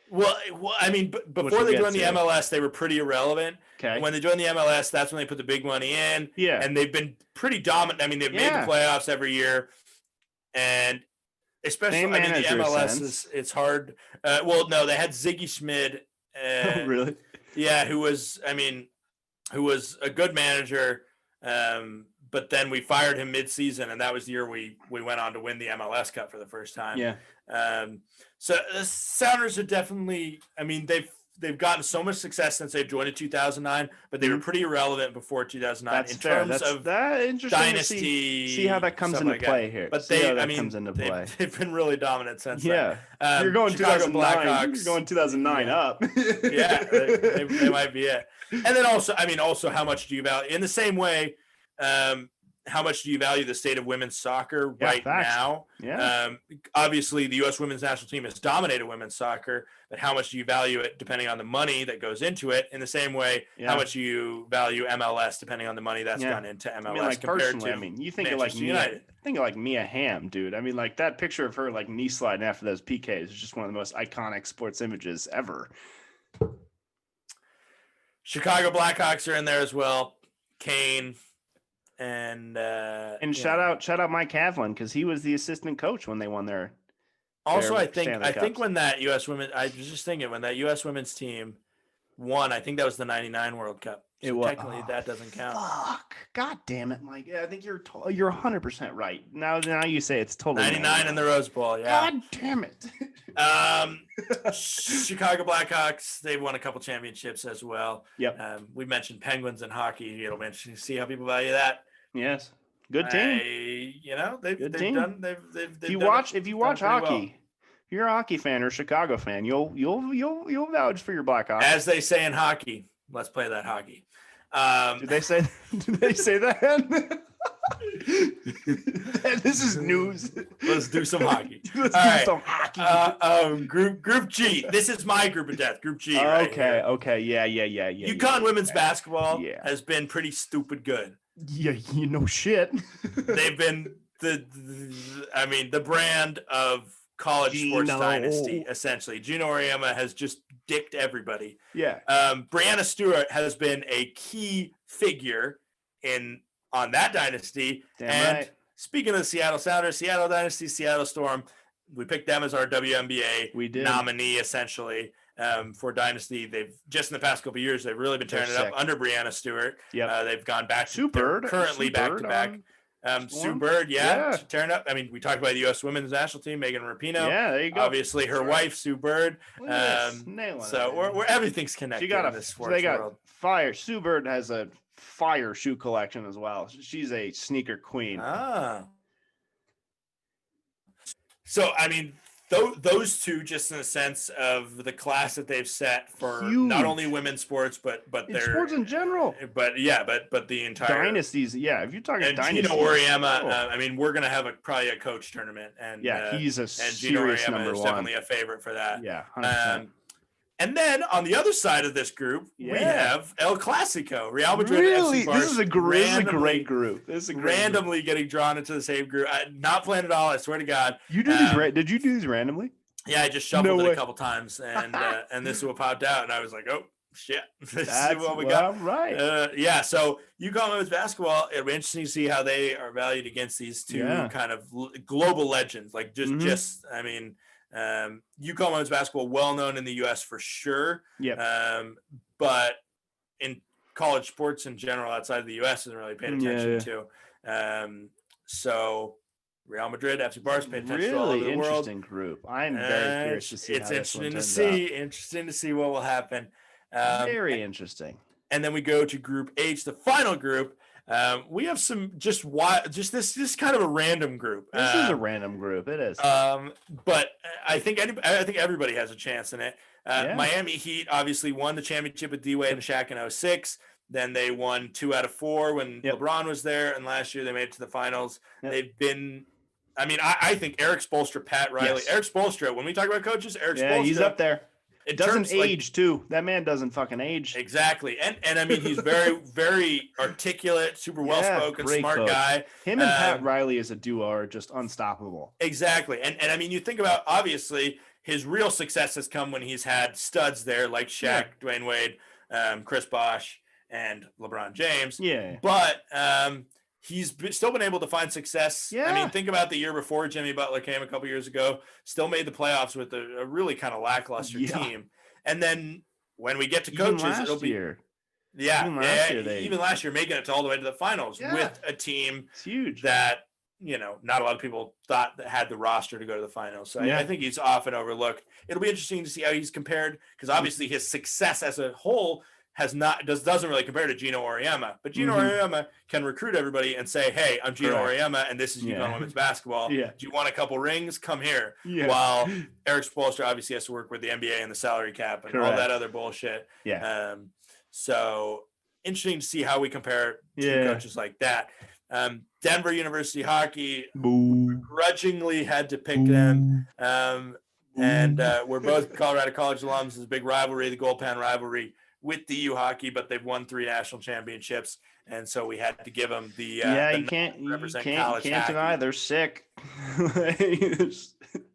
Well, I mean, before they joined the MLS, they were pretty irrelevant. Okay. And when they joined the MLS, that's when they put the big money in. Yeah. And they've been pretty dominant. I mean, they've made the playoffs every year, and especially the MLS it's hard. Well, no, they had Ziggy Schmid. Oh, really? Yeah, who was a good manager. But then we fired him mid-season, and that was the year we went on to win the MLS Cup for the first time. Yeah. So the Sounders are definitely. I mean, they've gotten so much success since they joined in 2009, but they were pretty irrelevant before 2009 That's in fair. terms of dynasty. See how that comes into play here. But they've been really dominant since then. You're going Chicago 2009. Blackhawks. You're going 2009 up. Yeah, they might be it. And then also, how much do you value in the same way? How much do you value the state of women's soccer now? Yeah. Obviously, the U.S. women's national team has dominated women's soccer, but how much do you value it depending on the money that goes into it? In the same way, how much do you value MLS depending on the money that's gone into MLS compared to you think of like United. Think of like Mia Hamm, dude. I mean, like that picture of her like knee sliding after those PKs is just one of the most iconic sports images ever. Chicago Blackhawks are in there as well. Kane. And shout out Mike Havlin because he was the assistant coach when they won their. Also, I think when that U.S. women, I was just thinking when that U.S. women's team won, I think that was the '99 World Cup. So technically, that doesn't count. Fuck! God damn it, Mike. Yeah, I think you're 100% right. Now you say it's totally 99 in the Rose Bowl. Yeah. God damn it. Chicago Blackhawks. They've won a couple championships as well. Yep. We mentioned Penguins and hockey. It'll be interesting to see how people value that. Yes. Good team. They've done. If you watch hockey, if you're a hockey fan or a Chicago fan, you'll vouch for your Blackhawks. As they say in hockey, let's play that hockey. Did they say that? This is news. Let's do some hockey. Group G. This is my group of death. Group G. Okay. Yeah. UConn women's basketball has been pretty stupid good. Yeah, you know shit. They've been the brand of college sports dynasty, essentially. Gino Auriemma has just dicked everybody. Yeah. Brianna Stewart has been a key figure on that dynasty. Speaking of the Seattle Sounders, Seattle Dynasty, Seattle Storm, we picked them as our WNBA nominee, essentially. For Dynasty, they've just in the past couple of years, they've really been tearing it up under Brianna Stewart. Yep. They've gone back Sue Bird, currently back to back. Sue Bird, tearing up. I mean, we talked about the U.S. women's national team, Megan Rapinoe. Yeah, there you go. Obviously, her wife, Sue Bird. So we're everything's connected in this sports world. Fire. Sue Bird has a fire shoe collection as well. She's a sneaker queen. So, I mean, those two, just in a sense of the class that they've set for not only Huge. women's sports, but It's their sports in general. but yeah, but the entire Dynasties. Yeah, if you're talking and dynasties. Gino Auriemma. oh. I mean, we're gonna have probably a coach tournament, and Yeah, he's a and Gino serious Auriemma number is one. definitely a favorite for that. Yeah, 100%. And then on the other side of this group, we have El Clasico, Real Madrid. Really, FC this is a great group. Randomly getting drawn into the same group. Not planned at all. I swear to God. You do these? Did you do these randomly? Yeah, I just shuffled it a couple times, and this is what popped out, and I was like, oh shit, this is what we got. Right. Yeah. So UConn women's basketball. It'll be interesting to see how they are valued against these two kind of global legends. Like I mean. UConn women's basketball, well known in the U.S. for sure. Yep. But in college sports in general, outside of the U.S., isn't really paid attention to. So Real Madrid, FC Barca, paid attention to all over the world. Really interesting group. I'm very curious to see. It's interesting to see what will happen. Very interesting. And then we go to Group H, the final group. We have some just this kind of a random group. This is a random group. It is. But I think everybody has a chance in it. Miami Heat obviously won the championship with D-Wade and Shaq in 2006. Then they won 2 out of 4 when LeBron was there, and last year they made it to the finals. They've been. I mean, I think Eric Spoelstra, Pat Riley, Eric Spoelstra. When we talk about coaches, Eric Spoelstra, he's up there. It doesn't age too. That man doesn't fucking age. Exactly. And I mean, he's very, very articulate, super well-spoken, smart coach. guy. Him and Pat Riley as a duo are just unstoppable. Exactly. And I mean, you think about, obviously, his real success has come when he's had studs there like Shaq, Dwayne Wade, Chris Bosh, and LeBron James. Yeah. But he's still been able to find success. Yeah. I mean, think about the year before Jimmy Butler came a couple years ago, still made the playoffs with a really kind of lackluster team. And then when we get to coaches, it'll be year. Even last year, making it all the way to the finals with a team that, not a lot of people thought that had the roster to go to the finals. So I think he's often overlooked. It'll be interesting to see how he's compared, because obviously his success as a whole doesn't really compare to Gino Auriemma, but Gino Auriemma can recruit everybody and say, "Hey, I'm Gino Auriemma, and this is UConn women's basketball. Do you want a couple rings? Come here." While Eric Spoelstra obviously has to work with the NBA and the salary cap and all that other bullshit. So interesting to see how we compare two coaches like that. Denver University hockey grudgingly had to pick them, and we're both Colorado College alums. There's a big rivalry, the Gold Pan rivalry with the U hockey, but they've won 3 national championships, and so we had to give them the you can't deny they're sick.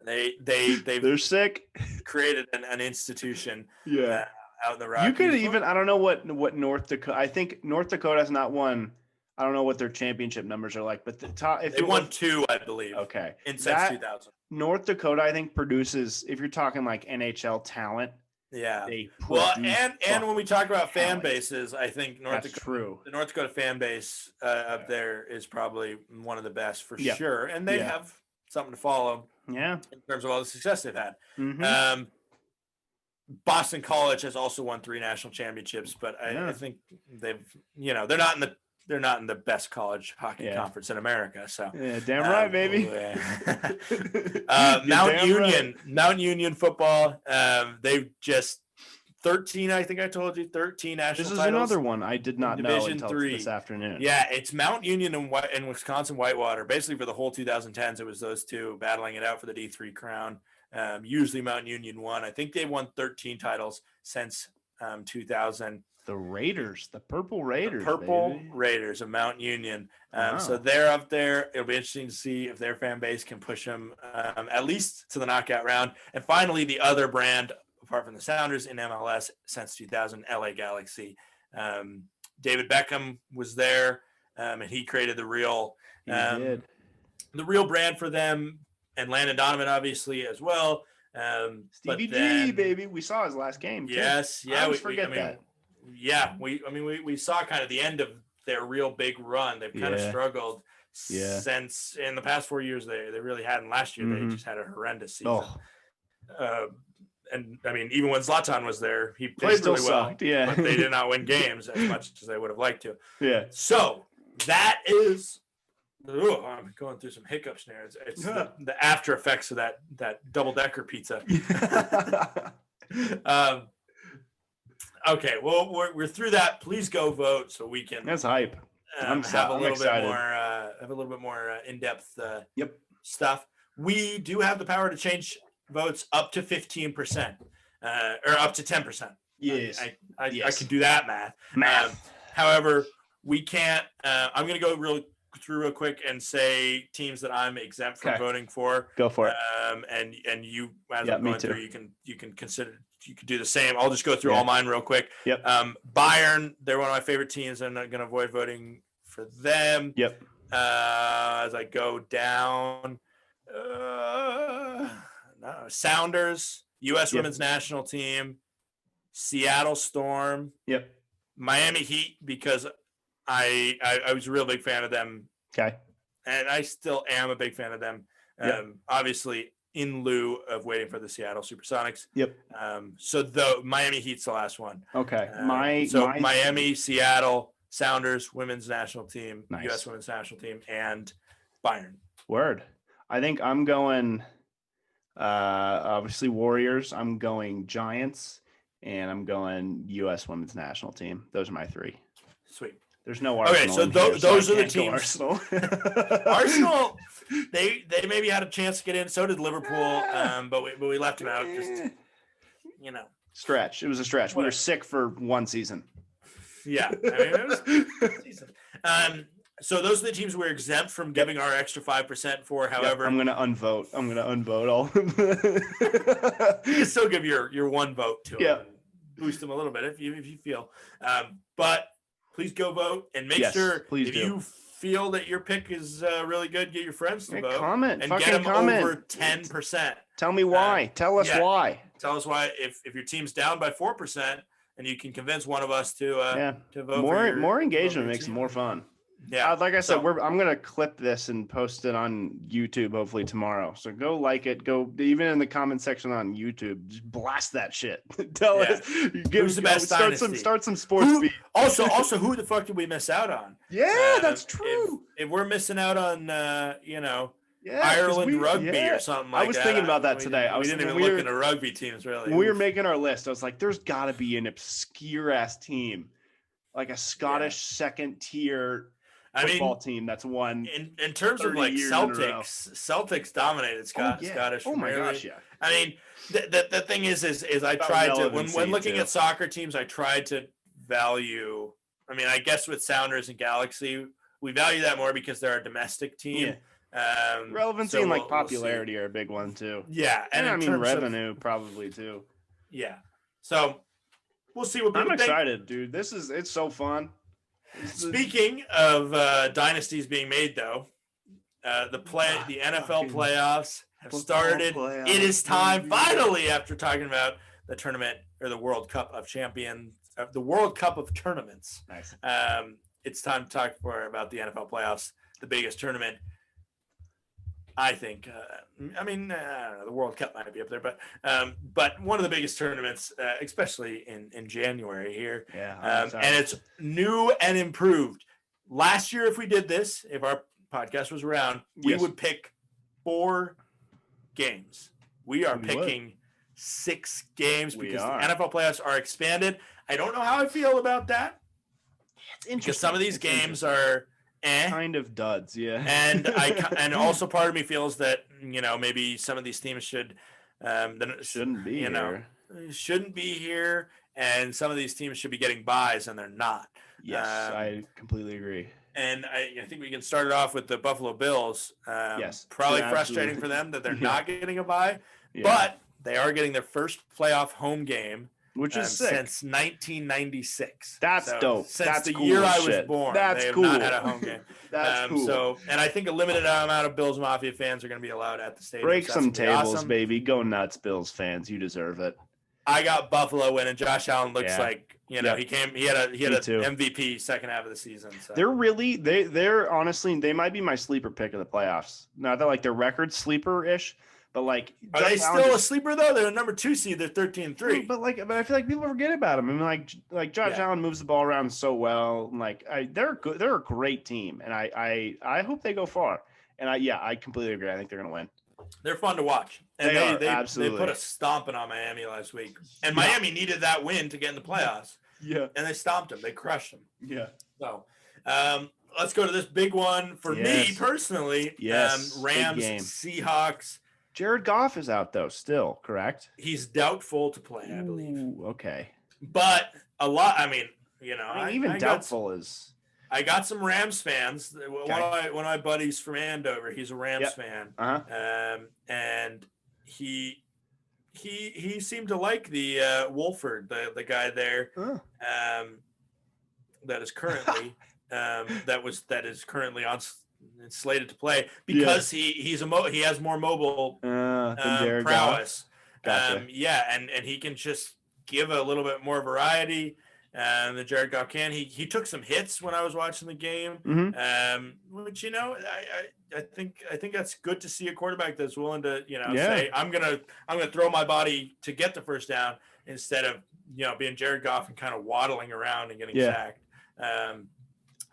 They're sick. Created an institution out in the Rockies. You could even, I don't know what North Dakota, I think North Dakota has not won. I don't know what their championship numbers are like, but the top, they won 2, I believe. Okay. Since 2000. North Dakota, I think, produces, if you're talking like NHL talent. Yeah. And when we talk about fan bases, I think the North Dakota fan base up there is probably one of the best for sure. And they have something to follow. Yeah. In terms of all the success they've had. Boston College has also won 3 national championships, but I think they've, they're not in the best college hockey conference in America. So damn right, baby. Mount Union football. They've just 13. I think I told you 13 national titles. This is another one I did not know Division until 3 this afternoon. Yeah, it's Mount Union and Wisconsin Whitewater. Basically, for the whole 2010s, it was those two battling it out for the D3 crown. Usually Mount Union won. I think they won 13 titles since 2000. The Raiders, the Purple Raiders. Raiders of Mount Union. So they're up there. It'll be interesting to see if their fan base can push them at least to the knockout round. And finally, the other brand, apart from the Sounders in MLS since 2000, LA Galaxy. David Beckham was there, and he created the real brand for them. And Landon Donovan, obviously, as well. Stevie G, baby. We saw his last game, too. Yes. Yeah. I always forget that. Yeah, we saw kind of the end of their real big run. They've kind of struggled since in the past 4 years. They really hadn't. Last year they just had a horrendous season. And I mean, even when Zlatan was there, he played really well. But they did not win games as much as they would have liked to. Yeah. So that is Ooh, I'm going through some hiccups there. It's the after effects of that double-decker pizza. Okay, well, we're through that. Please go vote so we can That's hype. I'm excited. Have a little bit more in-depth Yep. stuff. We do have the power to change votes up to 15%, or up to 10%. Yes. I can do that math. However, we can't. I'm going to go real quick and say teams that I'm exempt from voting for. Go for it. And you, as I'm going through, you can consider. You could do the same. I'll just go through all mine real quick. Yep. Bayern, they're one of my favorite teams. I'm not going to avoid voting for them. Yep. As I go down, Sounders, U.S. Women's National Team, Seattle Storm. Yep. Miami Heat, because I was a real big fan of them. Okay. And I still am a big fan of them. Obviously, in lieu of waiting for the Seattle Supersonics. Yep. So the Miami Heat's the last one. Okay. Miami, Seattle, Sounders, Women's National Team, nice. U.S. Women's National Team, and Bayern. Word. I think I'm going, obviously Warriors. I'm going Giants, and I'm going U.S. Women's National Team. Those are my three. Sweet. There's no Arsenal. Okay, so those are the teams. Arsenal. Arsenal, they maybe had a chance to get in. So did Liverpool, but we left them out. Just stretch. It was a stretch. We were sick for one season. Yeah, I mean, it was a season. So those are the teams we're exempt from giving our extra 5% for. However, I'm gonna unvote all of them. You can still give your one vote to them. Yeah. Boost them a little bit if you feel. But please go vote and make sure if you feel that your pick is really good, get your friends to vote. Comment. And Fucking get them comment. over 10%. Tell me why. Tell us why. Tell us why. If your team's down by 4%, and you can convince one of us to vote. More engagement makes it more fun. Yeah. Like I said, I'm gonna clip this and post it on YouTube hopefully tomorrow. So go like it. Go even in the comment section on YouTube. Just blast that shit. Tell us. Who's the best dynasty? Start some sports beat. Also, who the fuck did we miss out on? Yeah, that's true. If we're missing out on Ireland rugby or something like that. I was thinking about that today. We didn't even look into rugby teams really. When we were making our list, I was like, there's got to be an obscure ass team, like a Scottish second tier football team that's won. In terms of like Celtics dominated Scottish. Oh my gosh, yeah. I mean, the thing is I tried to when looking at soccer teams, I tried to value. I mean, I guess with Sounders and Galaxy, we value that more because they're a domestic team. Yeah. Relevancy and popularity are a big one too. Yeah, and I mean revenue probably too. Yeah, so we'll see what people think. I'm excited, dude. It's so fun. Speaking of dynasties being made, though, the NFL playoffs have started. It is time, finally, after talking about the tournament or the World Cup of Champions, the World Cup of Tournaments. Nice. It's time to talk more about the NFL playoffs, the biggest tournament. I think. I don't know, the World Cup might be up there, but one of the biggest tournaments, especially in January here. Yeah. And it's new and improved. Last year, if we did this, if our podcast was around, we would pick 4 games. We are picking 6 games because the NFL playoffs are expanded. I don't know how I feel about that. It's interesting. Because some of these games are kind of duds, yeah. And also part of me feels that maybe some of these teams shouldn't be here, and some of these teams should be getting buys and they're not. Yes, I completely agree. And I think we can start it off with the Buffalo Bills. Yes, probably frustrating for them that they're not getting a bye, but they are getting their first playoff home game. Which is sick. Since 1996. That's dope. Since that's the cool year I was born, that's they have cool. not had a home game. That's cool. So, and I think a limited amount of Bills Mafia fans are going to be allowed at the stadium. Break some tables, baby. Go nuts, Bills fans. You deserve it. I got Buffalo winning. Josh Allen looks like he had a MVP second half of the season. So. They're honestly, they might be my sleeper pick of the playoffs. Not that like their record sleeper-ish, But like, Are Josh they still Allen a sleeper though? They're a number 2 seed. They're 13-3. But I feel like people forget about him. I mean, like Josh Allen moves the ball around so well. And like, they're good. They're a great team, and I hope they go far. And I completely agree. I think they're gonna win. They're fun to watch, and they put a stomping on Miami last week, and Miami needed that win to get in the playoffs. Yeah, and they stomped them. They crushed them. Yeah. So, let's go to this big one for me personally. Yes, Rams, Seahawks. Jared Goff is out though, still correct? He's doubtful to play, I believe. Ooh, okay, but a lot. I mean, even doubtful is. I got some Rams fans. Okay. One of my buddies from Andover, he's a Rams fan, and he seemed to like the Wolford, the guy there, that is currently that is currently on slated to play because he has more mobile prowess. Gotcha. And he can just give a little bit more variety. The Jared Goff can. He took some hits when I was watching the game, which I think that's good to see a quarterback that's willing to say I'm gonna throw my body to get the first down instead of being Jared Goff and kind of waddling around and getting sacked.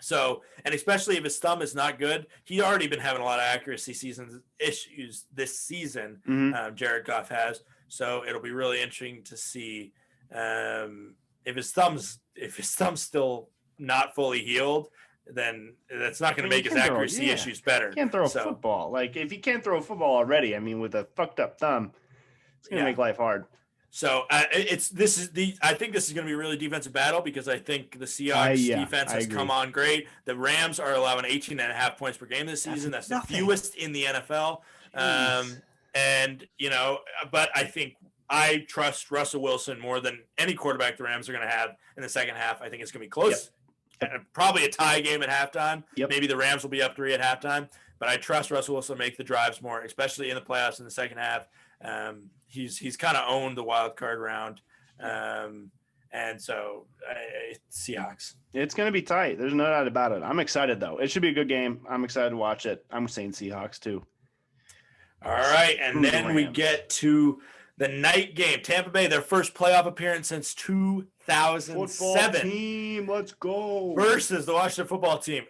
So, and especially if his thumb is not good, he's already been having a lot of accuracy issues this season. Jared Goff has, so it'll be really interesting to see. If his thumb's still not fully healed, then that's not going to make his accuracy issues better. He can't throw a football. Like if he can't throw a football already, I mean, with a fucked up thumb, it's going to make life hard. So I think this is going to be a really defensive battle because I think the Seahawks defense has come on great. The Rams are allowing 18.5 points per game this season. That's the fewest in the NFL. But I think I trust Russell Wilson more than any quarterback the Rams are going to have in the second half. I think it's going to be close. Probably a tie game at halftime. Maybe the Rams will be up 3 at halftime. But I trust Russell Wilson to make the drives more, especially in the playoffs in the second half. He's kind of owned the wild card round. And so Seahawks. It's going to be tight. There's no doubt about it. I'm excited, though. It should be a good game. I'm excited to watch it. I'm saying Seahawks, too. All right. And then we get to the night game. Tampa Bay, their first playoff appearance since 2007. Football team, let's go. Versus the Washington football team.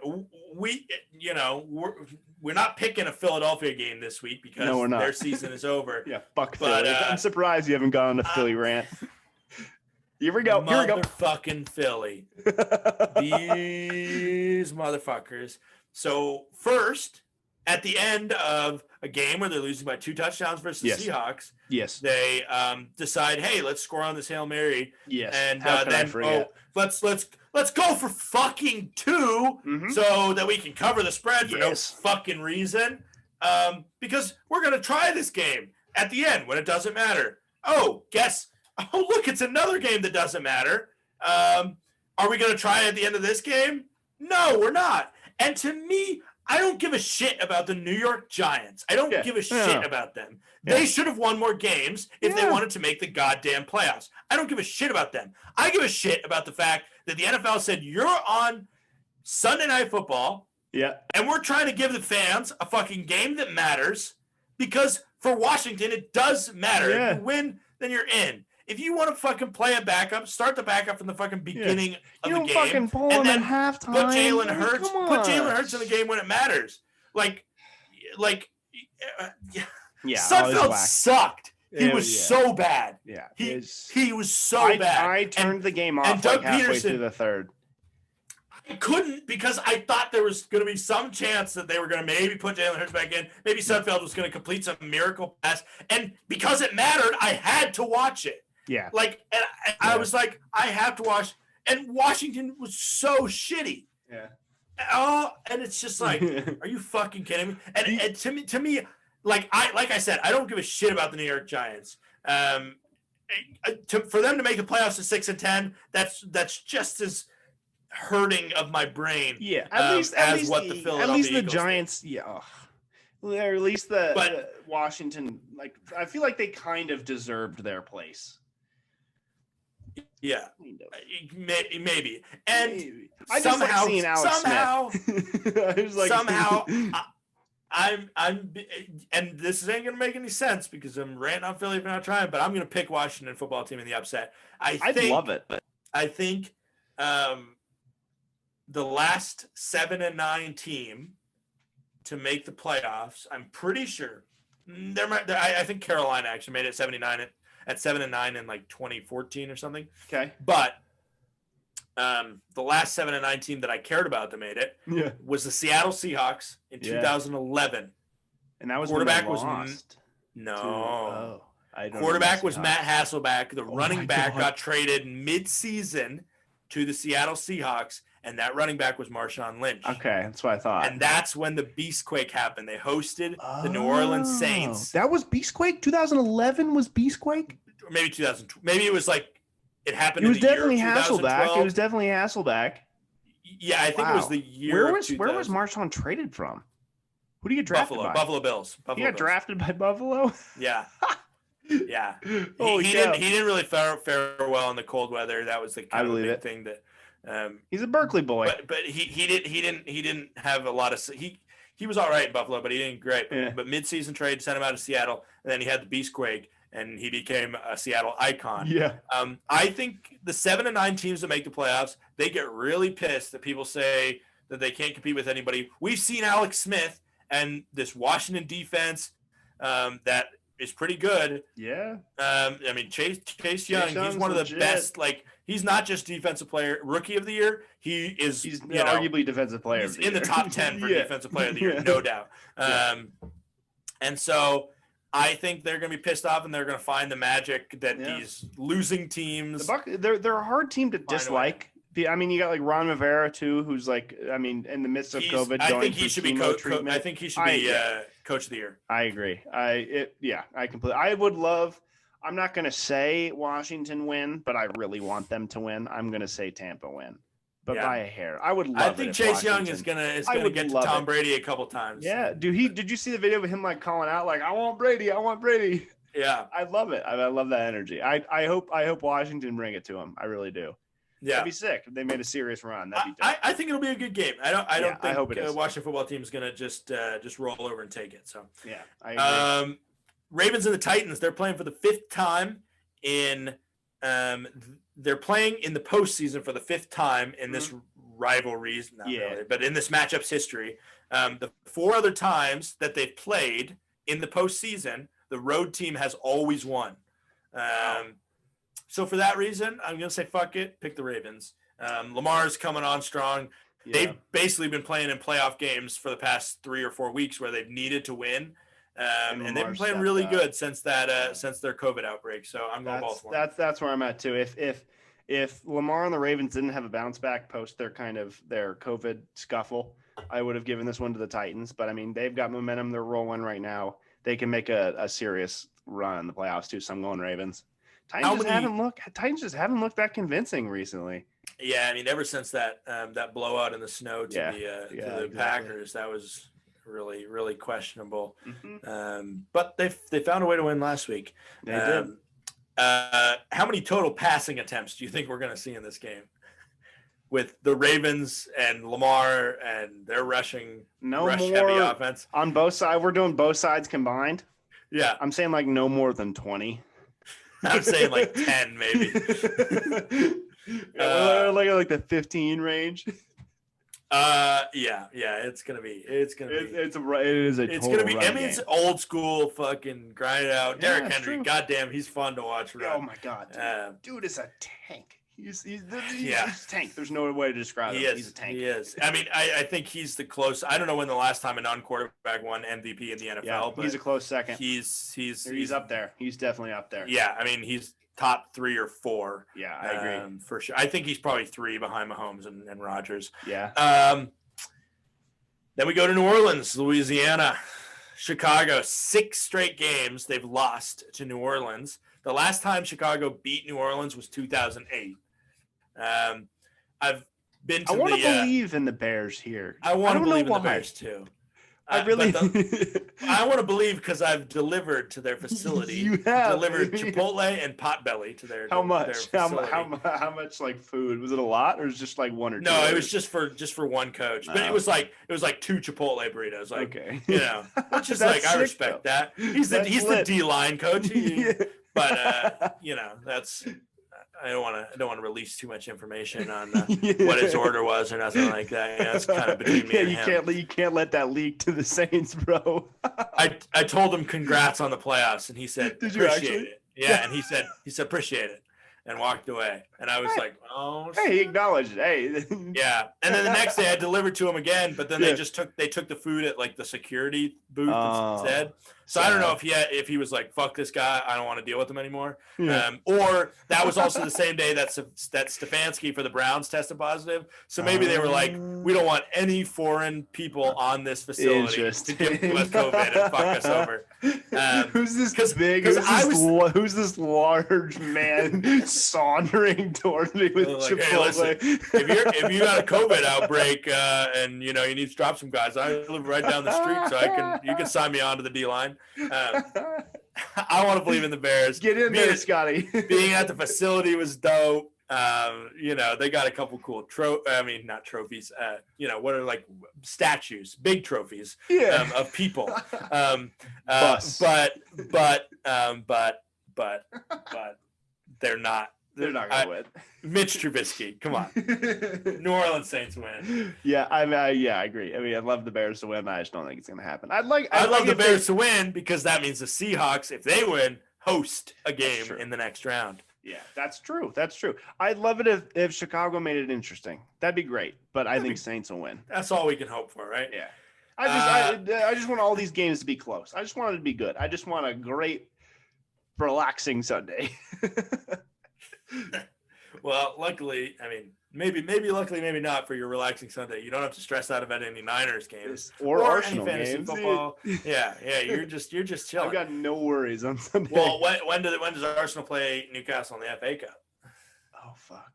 We're not picking a Philadelphia game this week because their season is over. Fuck Philly. I'm surprised you haven't gone on a Philly rant. Here we go. Motherfucking Philly. These motherfuckers. So first, at the end of a game where they're losing by 2 touchdowns versus the Seahawks, they decide, hey, let's score on this Hail Mary. And then let's go for fucking 2 so that we can cover the spread for no fucking reason. Because we're gonna try this game at the end when it doesn't matter. Oh, look, it's another game that doesn't matter. Are we gonna try at the end of this game? No, we're not. And to me, I don't give a shit about the New York Giants. I don't give a shit about them. They should have won more games if they wanted to make the goddamn playoffs. I don't give a shit about them. I give a shit about the fact that the NFL said you're on Sunday Night Football. And we're trying to give the fans a fucking game that matters because for Washington, it does matter. If you win, then you're in. If you want to fucking play a backup, start the backup from the fucking beginning of the game. Fucking pull and then at halftime. Put Jalen Hurts in the game when it matters. Sudfeld sucked. He was so bad. He was so bad. I turned the game off and Doug halfway through the third. I couldn't because I thought there was going to be some chance that they were going to maybe put Jalen Hurts back in. Maybe Sudfeld was going to complete some miracle pass. And because it mattered, I had to watch it. I was like, I have to watch. And Washington was so shitty. And it's just like, are you fucking kidding me? And to me, like I said, I don't give a shit about the New York Giants. For them to make the playoffs to 6-10, that's just as hurting of my brain. At least the Giants. Or at least the Washington. Like I feel like they kind of deserved their place. Maybe. And I just like seeing Alex Smith. and this ain't gonna make any sense because I'm ranting on Philly for not trying, but I'm gonna pick Washington football team in the upset. I'd love it. I think the last 7-9 team to make the playoffs. I'm pretty sure I think Carolina actually made it 79 at 7-9 in like 2014 or something. Okay, but the last 7-9 team that I cared about that made it was the Seattle Seahawks in 2011. And that was quarterback when they lost no. I don't quarterback know was Matt Hasselbeck. The running back God. got traded mid-season to the Seattle Seahawks, and that running back was Marshawn Lynch. Okay, that's what I thought. And that's when the Beastquake happened. They hosted the New Orleans Saints. That was Beastquake? 2011 was Beastquake? Or maybe 2012. Maybe it was like it happened. It was in the definitely year Hasselbeck. It was definitely Hasselbeck. Yeah, I think it was the year. Where was Marshawn traded from? Who did he get drafted by? Buffalo Bills. He got drafted by Buffalo? Yeah. Yeah. He didn't really fare well in the cold weather. That was the kind of big thing that he's a Berkeley boy. But he didn't have a lot of he was all right in Buffalo, but he didn't great. Yeah. But mid-season trade sent him out of Seattle, and then he had the Beastquake, and he became a Seattle icon. Yeah. I think the 7-9 teams that make the playoffs, they get really pissed that people say that they can't compete with anybody. We've seen Alex Smith and this Washington defense that is pretty good. Yeah. I mean, Chase Young, he's one of the best. Like, he's not just defensive player, rookie of the year. He's arguably defensive player. He's in the top 10 for defensive player of the year, no doubt. And so I think they're going to be pissed off, and they're going to find the magic that these losing teams. They're a hard team to dislike. I mean, you got like Ron Rivera too, who's like, I mean, in the midst of COVID, I think he should be coach of the year. I agree. I completely. I would love. I'm not going to say Washington win, but I really want them to win. I'm going to say Tampa win, but by a hair. I would love. I think Chase Young is gonna get to Tom Brady a couple times. Yeah, did you see the video of him like calling out like, "I want Brady, I want Brady"? Yeah, I love it. I love that energy. I hope Washington bring it to him. I really do. Yeah, that'd be sick if they made a serious run. That'd be dope. I think it'll be a good game. I don't think the Washington football team is gonna just roll over and take it. So yeah, I agree. Ravens and the Titans. They're playing for the 5th time in. They're playing in the postseason for the 5th time in this rivalry. Really, but in this matchup's history, the 4 other times that they've played in the postseason, the road team has always won. So for that reason, I'm going to say fuck it, pick the Ravens. Lamar's coming on strong. Yeah. They've basically been playing in playoff games for the past 3 or 4 weeks where they've needed to win. And they've been playing really good since their COVID outbreak. So I'm going Baltimore. That's where I'm at too. If Lamar and the Ravens didn't have a bounce back post their COVID scuffle, I would have given this one to the Titans. But I mean, they've got momentum. They're rolling right now. They can make a serious run in the playoffs too. So I'm going Ravens. Titans just haven't looked that convincing recently. Yeah, I mean, ever since that blowout in the snow to the Packers, that was really, really questionable. Mm-hmm. But they found a way to win last week. They did. How many total passing attempts do you think we're going to see in this game? With the Ravens and Lamar and their rushing heavy offense on both sides. We're doing both sides combined. Yeah, I'm saying like no more than 20. I'm saying like 10 maybe. Like the 15 range. It's gonna be. It's old school fucking grind it out. Derrick Henry, true. Goddamn, he's fun to watch run. Oh my god, dude is a tank. He's a tank. There's no way to describe him. He's a tank. He is. I mean, I think he's the close. I don't know when the last time a non-quarterback won MVP in the NFL, but he's a close second. He's up there. He's definitely up there. Yeah, I mean, he's top 3 or 4. Yeah, I agree for sure. I think he's probably 3 behind Mahomes and Rodgers. Yeah. Then we go to New Orleans, Louisiana, Chicago. 6 straight games they've lost to New Orleans. The last time Chicago beat New Orleans was 2008. I've been to I want to believe in the Bears here. I want to believe in the Bears too. I really. I want to believe because I've delivered to their facility. You have delivered Chipotle and Potbelly to their How their much? facility. How much like food? Was it a lot or was it just like one or two? No, it orders? was just for one coach, but Oh. it was like 2 Chipotle burritos, like Okay. which is That's like I sick, respect though. that. He's That's the lit. D line coach, Yeah. but that's I don't want to release too much information on Yeah. what his order was or nothing like that. It's kind of between me and him. You can't let that leak to the Saints, bro. I told him congrats on the playoffs, and he said Did you appreciate actually? it. Yeah, and he said appreciate it, and walked away. And I was like, oh. Hey, he acknowledged it. Hey. Yeah, and then the next day I delivered to him again, but then Yeah. they took the food at like the security booth Oh, instead. So I don't know if he was like, fuck this guy, I don't want to deal with him anymore. Yeah. Or that was also the same day that Stefanski for the Browns tested positive. So maybe they were like, we don't want any foreign people on this facility to give us COVID and fuck us over. Who's this big? Who's this large man sauntering towards me with Chipotle? Hey, listen, if you got a COVID outbreak and you need to drop some guys, I live right down the street, so you can sign me on to the D line. I want to believe in the Bears. Get in there, Scotty. Being at the facility was dope. They got a couple cool not trophies. What are like statues, big trophies of people. But they're not. They're not gonna win. Mitch Trubisky, come on. New Orleans Saints win. Yeah, I agree. I mean, I'd love the Bears to win. I just don't think it's gonna happen. I'd love the Bears to win because that means the Seahawks, if they win, host a game in the next round. Yeah, that's true. I'd love it if Chicago made it interesting. That'd be great. But I think Saints will win. That's all we can hope for, right? Yeah. I just want all these games to be close. I just want it to be good. I just want a great, relaxing Sunday. Well, luckily, I mean, maybe luckily, maybe not for your relaxing Sunday. You don't have to stress out about any Niners games or Arsenal any fantasy games. football. Yeah, you're just chilling. I've got no worries on Sunday. Well, when does Arsenal play Newcastle in the FA Cup? Oh fuck.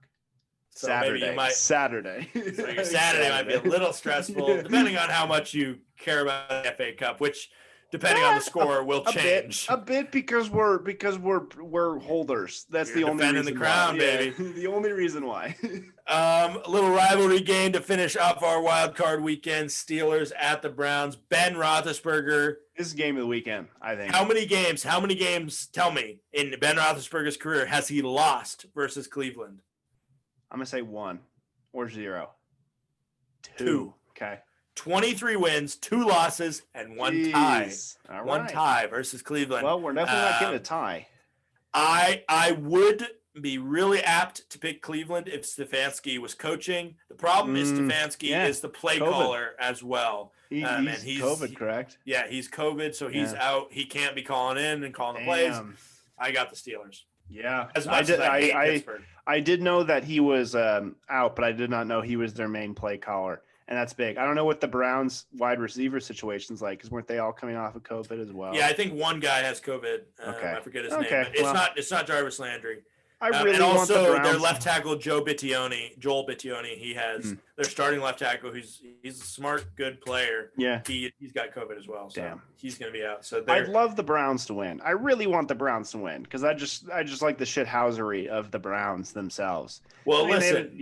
So Saturday. Maybe you might, Saturday. So your Saturday might be a little stressful, depending on how much you care about the FA Cup, which, depending on the score, will change. A bit because we're holders. That's the only reason. Defending the crown, baby. The only reason why. A little rivalry game to finish off our wild card weekend. Steelers at the Browns. Ben Roethlisberger. This is game of the weekend, I think. How many games, tell me, in Ben Roethlisberger's career has he lost versus Cleveland? I'm going to say 1 or 0. 2. Okay. 23 wins, 2 losses, and 1 tie. All right. 1 tie versus Cleveland. Well, we're definitely not getting a tie. I would be really apt to pick Cleveland if Stefanski was coaching. The problem is Stefanski is the play caller as well. He's COVID, correct? Yeah, he's COVID, so he's out. He can't be calling in and calling the plays. I got the Steelers. Yeah. As much as I hate Pittsburgh. I did know that he was out, but I did not know he was their main play caller. And that's big. I don't know what the Browns wide receiver situation's like, because weren't they all coming off of COVID as well? Yeah, I think one guy has COVID. I forget his name. But it's not Jarvis Landry. And also their left tackle Joel Bittione. He has their starting left tackle. He's a smart, good player. Yeah, he's got COVID as well. So damn, he's going to be out. So I'd love the Browns to win. I really want the Browns to win because I just like the shithousery of the Browns themselves. Well, listen,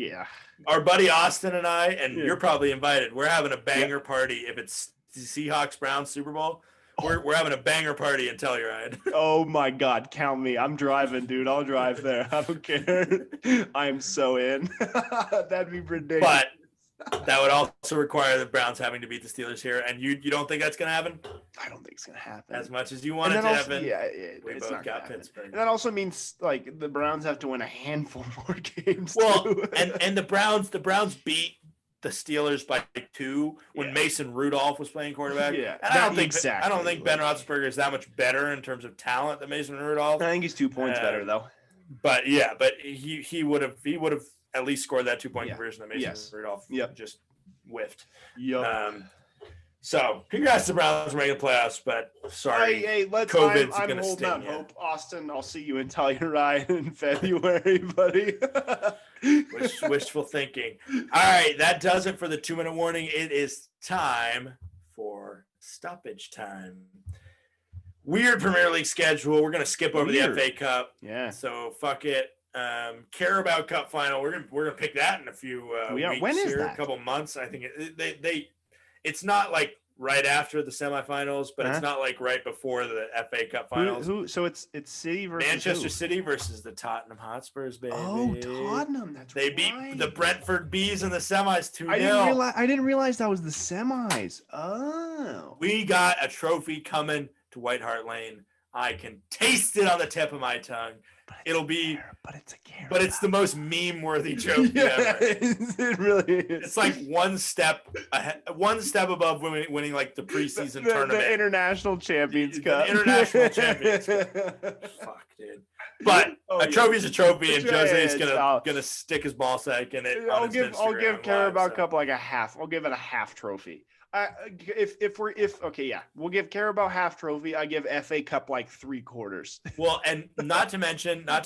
our buddy Austin and I, and you're probably invited. We're having a banger party if it's the Seahawks Browns Super Bowl. We're having a banger party in Telluride. Oh my God, count me. I'm driving, dude. I'll drive there. I don't care. I am so in. That'd be ridiculous. But that would also require the Browns having to beat the Steelers here. And you don't think that's going to happen? I don't think it's going to happen. As much as you want it to happen. Yeah, we both got Pittsburgh. And that also means like the Browns have to win a handful more games. Well, too. and the Browns beat the Steelers by 2 when Mason Rudolph was playing quarterback. Yeah, and I don't think Ben Roethlisberger is that much better in terms of talent than Mason Rudolph. I think he's 2 points better though. But he would have at least scored that 2-point conversion that Mason Rudolph just whiffed. Yep. So congrats to the Browns for making the playoffs, but sorry. COVID's going to sting out hope. Austin, I'll see you in Telluride in February, buddy. Wishful thinking. All right, that does it for the 2-minute warning. It is time for stoppage time. Weird Premier League schedule. We're gonna skip over the FA Cup. Yeah. So fuck it. Carabao Cup final. We're gonna pick that in a few weeks. When is here, that? A couple months. I think it's not like right after the semifinals, but it's not like right before the FA Cup finals. So it's City versus Manchester City versus the Tottenham Hotspurs, baby. Oh, Tottenham. They beat the Brentford Bees in the semis 2-0. I didn't realize that was the semis. Oh. We got a trophy coming to White Hart Lane. I can taste it on the tip of my tongue. It'll be, but it's the most meme-worthy trophy ever. It really is. It's like one step above winning like the preseason tournament, the International Champions Cup. International Champions Cup. Fuck, dude. But a trophy's a trophy, and Jose's gonna stick his ball sack in it. I'll give Carabao Cup like a half. I'll give it a half trophy. We'll give Carabao half trophy. I give FA Cup like 3/4. Well, and not to mention that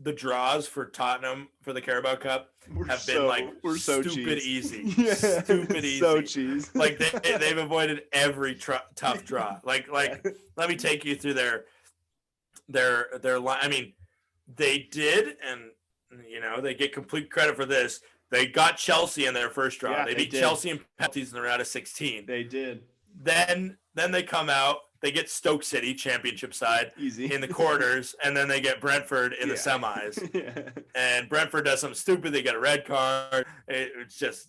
the draws for Tottenham for the Carabao Cup have been stupid easy. Yeah, stupid easy. So cheese. Like they've avoided every tough draw. Like let me take you through their line. I mean, they did, and they get complete credit for this. They got Chelsea in their first draw. They beat Chelsea in penalties in the round of 16. They did. Then they come out. They get Stoke City, championship side, easy in the quarters, and then they get Brentford in the semis. Yeah. And Brentford does something stupid. They get a red card. It's just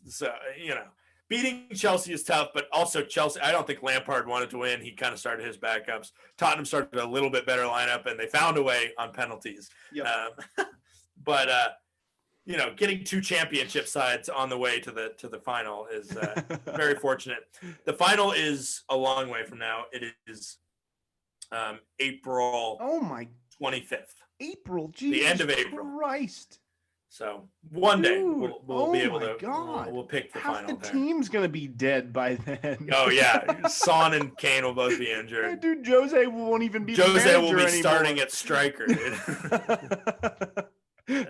beating Chelsea is tough, but also Chelsea. I don't think Lampard wanted to win. He kind of started his backups. Tottenham started a little bit better lineup, and they found a way on penalties. Yep. Getting two championship sides on the way to the final is very fortunate. The final is a long way from now. It is April 25th. April, Jesus the end of April. Christ. So one day we'll be able to we'll pick the Half final. The team's gonna be dead by then. Oh yeah, Son and Kane will both be injured. Dude, Jose won't even be. Jose will be starting at striker.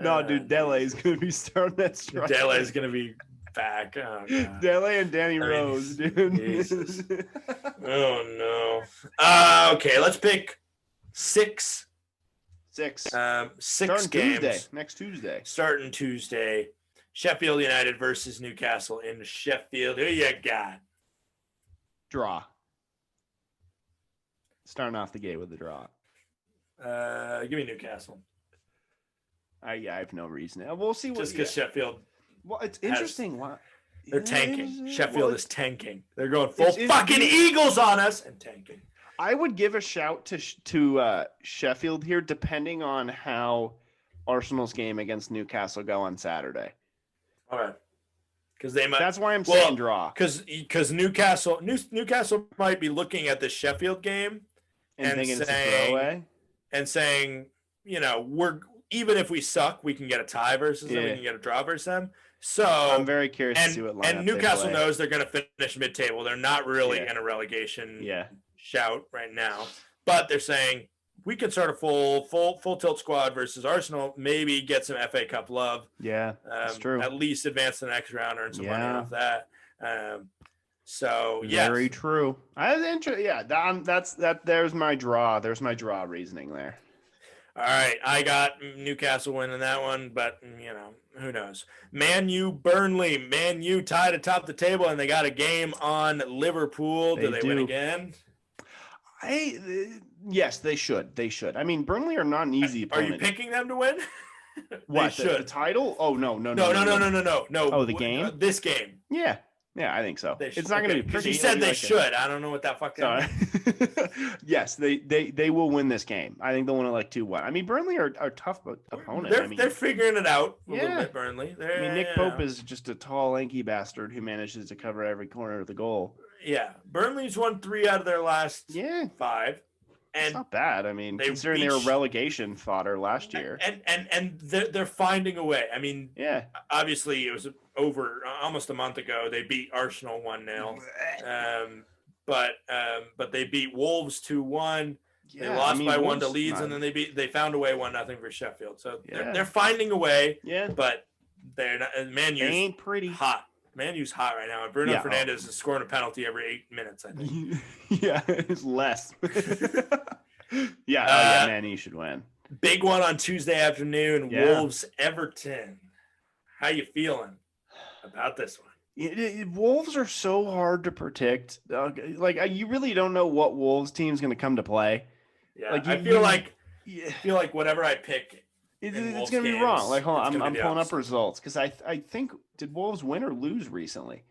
No, dude, Dele is going to be starting that strike. Dele is going to be back. Oh, God. Dele and Danny Rose, dude. Jesus. Oh, no. Okay, let's pick six. Six Starting games. Next Tuesday. Starting Tuesday. Sheffield United versus Newcastle in Sheffield. Who you got? Draw. Starting off the gate with the draw. Give me Newcastle. I have no reason. We'll see. Just because Sheffield. Well, it's interesting. They're tanking. Sheffield is tanking. They're going full fucking Eagles on us and tanking. I would give a shout to Sheffield here, depending on how Arsenal's game against Newcastle go on Saturday. All right. Because they might. That's why I'm saying draw. Because Newcastle might be looking at the Sheffield game and thinking it's a throwaway and saying, even if we suck, we can get a tie versus them. We can get a draw versus them. So I'm very curious to see what lineup and Newcastle knows they're going to finish mid-table. They're not really in a relegation shout right now, but they're saying we can start a full tilt squad versus Arsenal. Maybe get some FA Cup love. Yeah, that's true. At least advance to the next round, earn some money off that. Very true. There's my draw. There's my draw reasoning there. All right, I got Newcastle winning that one, but who knows? Man U, Burnley. Man U tied atop the table, and they got a game on Liverpool. Do they win again? Yes, they should. They should. I mean, Burnley are not an easy opponent. Are you picking them to win? What? The title? Oh no. No. Oh, the game? This game. Yeah, I think so. It's not going to be pretty. You said they should. I don't know what that fuck means. Yes, they will win this game. I think they'll win it like 2-1. I mean, Burnley are a tough opponent. They're figuring it out a little bit, Burnley. Nick Pope is just a tall, lanky bastard who manages to cover every corner of the goal. Yeah, Burnley's won 3 out of their last 5. And it's not bad. I mean, considering they were relegation fodder last year. And they're finding a way. I mean, obviously it was over almost a month ago. They beat Arsenal 1-0. But they beat Wolves 2-1. They lost by 1 to Leeds, and then they found a way 1-0 for Sheffield. So they're finding a way. Yeah. But they're not. Man U ain't pretty hot. Man U's hot right now, and Bruno Yeah. Fernandes is scoring a penalty every 8 minutes, I think. Yeah, it's less. Yeah. Man U should win. Big one on Tuesday afternoon. Yeah. Wolves Everton. How you feeling about this one? Wolves are so hard to predict. You really don't know what Wolves team's going to come to play. Yeah, Like I feel like whatever I pick, it's going to be wrong. Like, hold on, I'm pulling up opposite. results because I think did Wolves win or lose recently?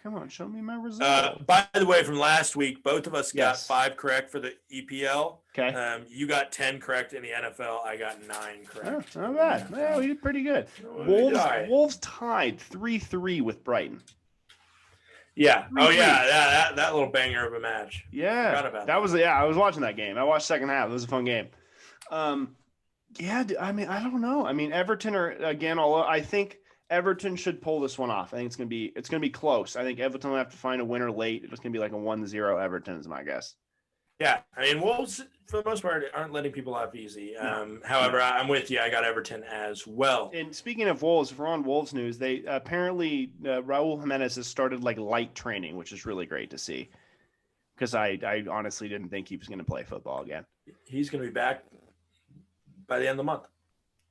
Come on, show me my results. By the way, from last week, both of us got Yes. 5 correct for the EPL. Okay. You got 10 correct in the NFL. I got 9 correct. Oh, not bad. Yeah, we did pretty good. Wolves tied 3-3 with Brighton. Yeah. 3-3. Oh yeah, that little banger of a match. Yeah. Forgot about that was I was watching that game. I watched second half. It was a fun game. Yeah, I mean, I don't know. I mean, Everton are again. Although I think Everton should pull this one off. I think it's gonna be close. I think Everton will have to find a winner late. It's gonna be like a 1-0 Everton is my guess. Yeah, I mean, Wolves for the most part aren't letting people off easy. However, I'm with you. I got Everton as well. And speaking of Wolves, if we're on Wolves news, they apparently Raul Jimenez has started like light training, which is really great to see. Because I honestly didn't think he was going to play football again. He's going to be back by the end of the month.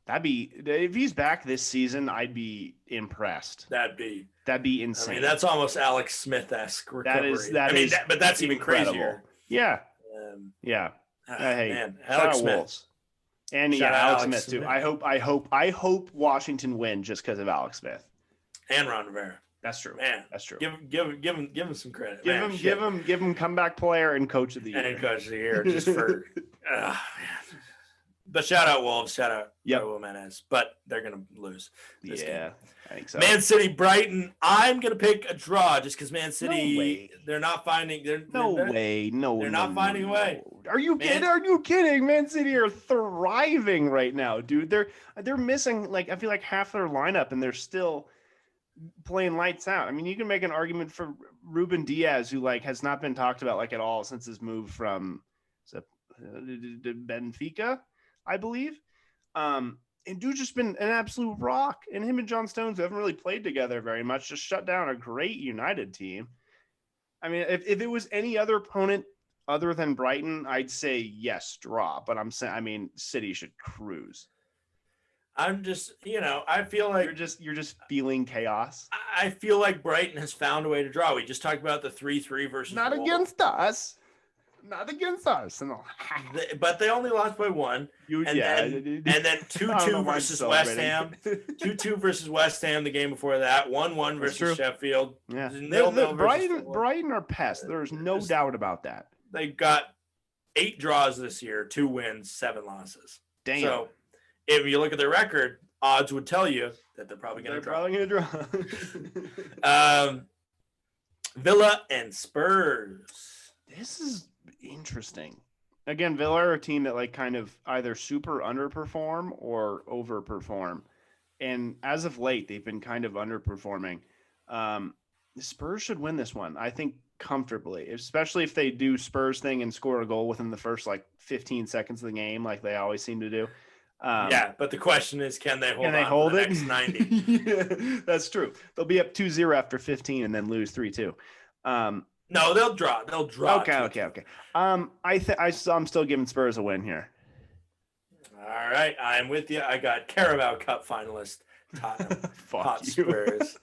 If he's back this season, I'd be impressed. That'd be insane. I mean, that's almost Alex Smith-esque recovery. But that's even incredible. Crazier. Yeah. Yeah. Hey, man, Alex Smith. Wolves. And Alex Smith too. I hope Washington win just because of Alex Smith and Ron Rivera. That's true. Man, that's true. Give him some credit. Give him comeback player and coach of the year. And coach of the year just for. But shout out Wolves, shout out Raul Jimenez, but they're gonna lose. This game. I think so. Man City, Brighton. I'm gonna pick a draw just because Man City. They're not finding. They're not finding a way. Are you kidding? Are you kidding? Man City are thriving right now, dude. They're missing I feel like half their lineup, and they're still playing lights out. I mean, you can make an argument for Ruben Diaz, who has not been talked about at all since his move from Benfica, I believe. And dude's just been an absolute rock. And him and John Stones, who haven't really played together very much, just shut down a great United team. I mean, if it was any other opponent other than Brighton, I'd say yes, draw. But City should cruise. I'm just, I feel like you're just feeling chaos. I feel like Brighton has found a way to draw. We just talked about the 3-3 versus Not Wolves. Against us. Not against us. But they only lost by 1. And then 2-2 versus West Ham. 2-2 versus West Ham the game before that. 1-1 versus Sheffield. Yeah. Brighton are pests. There's no doubt about that. They got 8 draws this year, 2 wins, 7 losses. Damn. So if you look at their record, odds would tell you that they're probably going to draw. Villa and Spurs. This is interesting. Again, Villa are a team that kind of either super underperform or overperform. And as of late, they've been kind of underperforming. The Spurs should win this one, I think, comfortably, especially if they do Spurs thing and score a goal within the first 15 seconds of the game like they always seem to do. But the question is, can they hold it? Next 90? Yeah, that's true. They'll be up 2-0 after 15 and then lose 3-2. No, they'll draw. Okay. I'm still giving Spurs a win here. All right, I'm with you. I got Carabao Cup finalist Tottenham Hotspurs.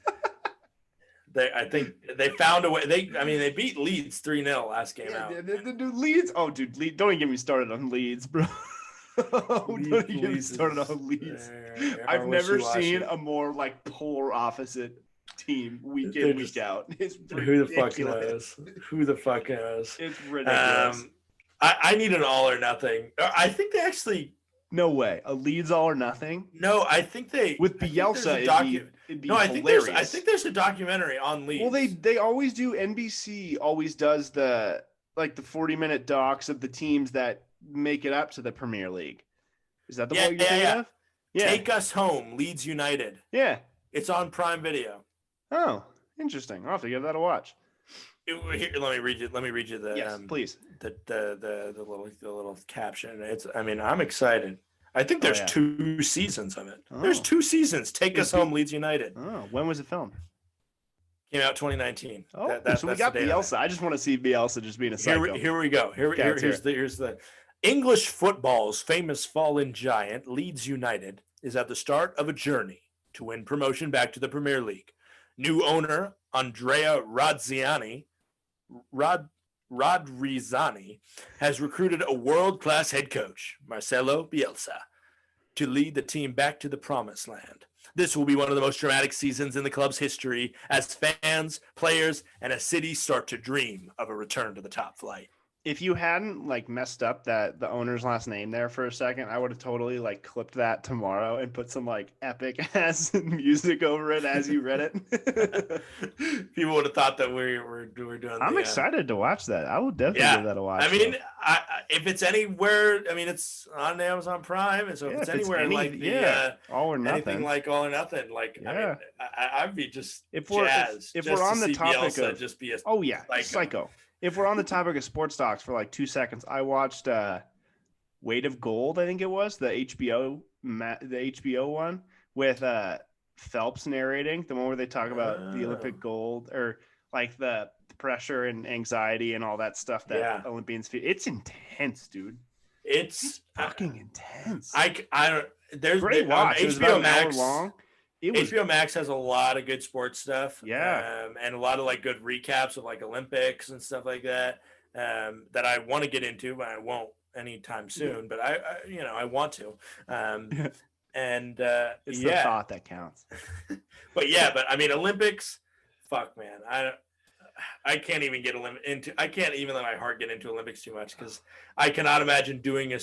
I think they found a way. They beat Leeds 3-0 last game out. Leeds. Oh, dude, don't even get me started on Leeds, bro. Don't even get me started on Leeds. I've never seen a more polar opposite team week in, week out. It's who the fuck knows? It's ridiculous. I need an all or nothing. I think they actually. No way. A Leeds all or nothing? No, I think they with Bielsa. It'd be hilarious. I think there's a documentary on Leeds. Well, they always do. NBC always does the 40-minute docs of the teams that make it up to the Premier League. Is that the one you're thinking of? Yeah. Take Us Home, Leeds United. Yeah. It's on Prime Video. Oh, interesting. I'll have to give that a watch. Here, let me read you the please. The little caption. I'm excited. I think there's 2 seasons of it. There's 2 seasons. Take Us Home, Leeds United. Oh, when was it filmed? Came out 2019. Oh, so we that's got the date on it. Bielsa. I just want to see Bielsa just being a psycho. Here we go. Here's the English football's famous fallen giant, Leeds United, is at the start of a journey to win promotion back to the Premier League. New owner Andrea Rodrizzani has recruited a world-class head coach, Marcelo Bielsa, to lead the team back to the promised land. This will be one of the most dramatic seasons in the club's history as fans, players, and a city start to dream of a return to the top flight. If you hadn't like messed up the owner's last name there for a second, I would have totally like clipped that tomorrow and put some like epic ass music over it as you read it. People would have thought that we're doing. I'm excited to watch that. I will definitely give that a watch. I mean, if it's anywhere, I mean, it's on Amazon Prime, and so if it's anywhere all or nothing, anything like All or Nothing, like I mean, I'd be just if we're on the topic of just be a psycho. If we're on the topic of sports docs for like 2 seconds, I watched Weight of Gold, I think it was, the HBO one with Phelps narrating, the one where they talk about the Olympic gold or like the pressure and anxiety and all that stuff that Olympians feel. It's intense, dude. It's fucking intense. There's great watch. HBO Max long. HBO Max has a lot of good sports stuff, and a lot of like good recaps of like Olympics and stuff like that that I want to get into, but I won't anytime soon. But I want to, and it's the thought that counts. but I mean Olympics, fuck man, I can't even get I can't even let my heart get into Olympics too much because I cannot imagine doing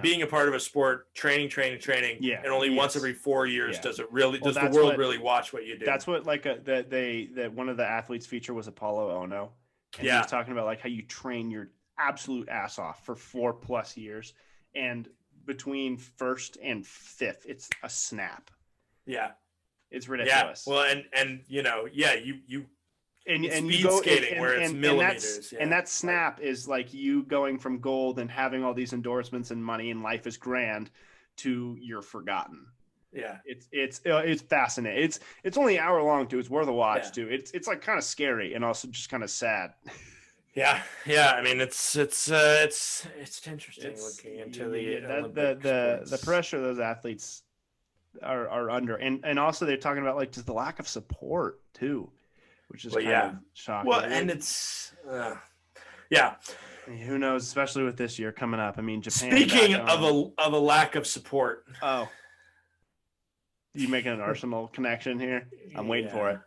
being a part of a sport, training, and only once every 4 years does it really does the world really watch what you do? That's what like that one of the athletes feature was Apollo Ono, and he was talking about like how you train your absolute ass off for 4+ years, and between first and fifth, it's a snap. Yeah, it's ridiculous. Yeah, well, and you. And speed you go skating where it's millimeters, and that snap is like you going from gold and having all these endorsements and money and life is grand to you're forgotten. Yeah, it's fascinating. It's only an hour long too. It's worth a watch too. It's like kind of scary and also just kind of sad. Yeah. I mean, it's interesting looking into the pressure those athletes are under, and also they're talking about like just the lack of support too. Which is kind of shocking. Well, and it's who knows, especially with this year coming up. I mean, Japan. Speaking of a lack of support. Oh, you making an Arsenal connection here? I'm waiting for it.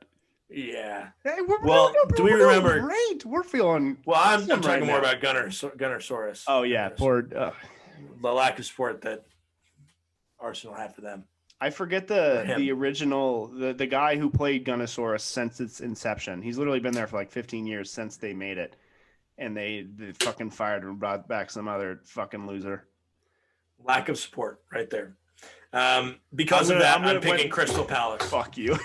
Yeah. Hey, do we remember? Great, we're feeling. Well, I'm talking more about Gunnersaurus. Oh yeah, the lack of support that Arsenal had for them. I forget the original the guy who played Gunnersaurus since its inception. He's literally been there for like 15 years since they made it, and they fucking fired and brought back some other fucking loser. Lack of support, right there. Because of that, I'm picking Crystal Palace. Fuck you.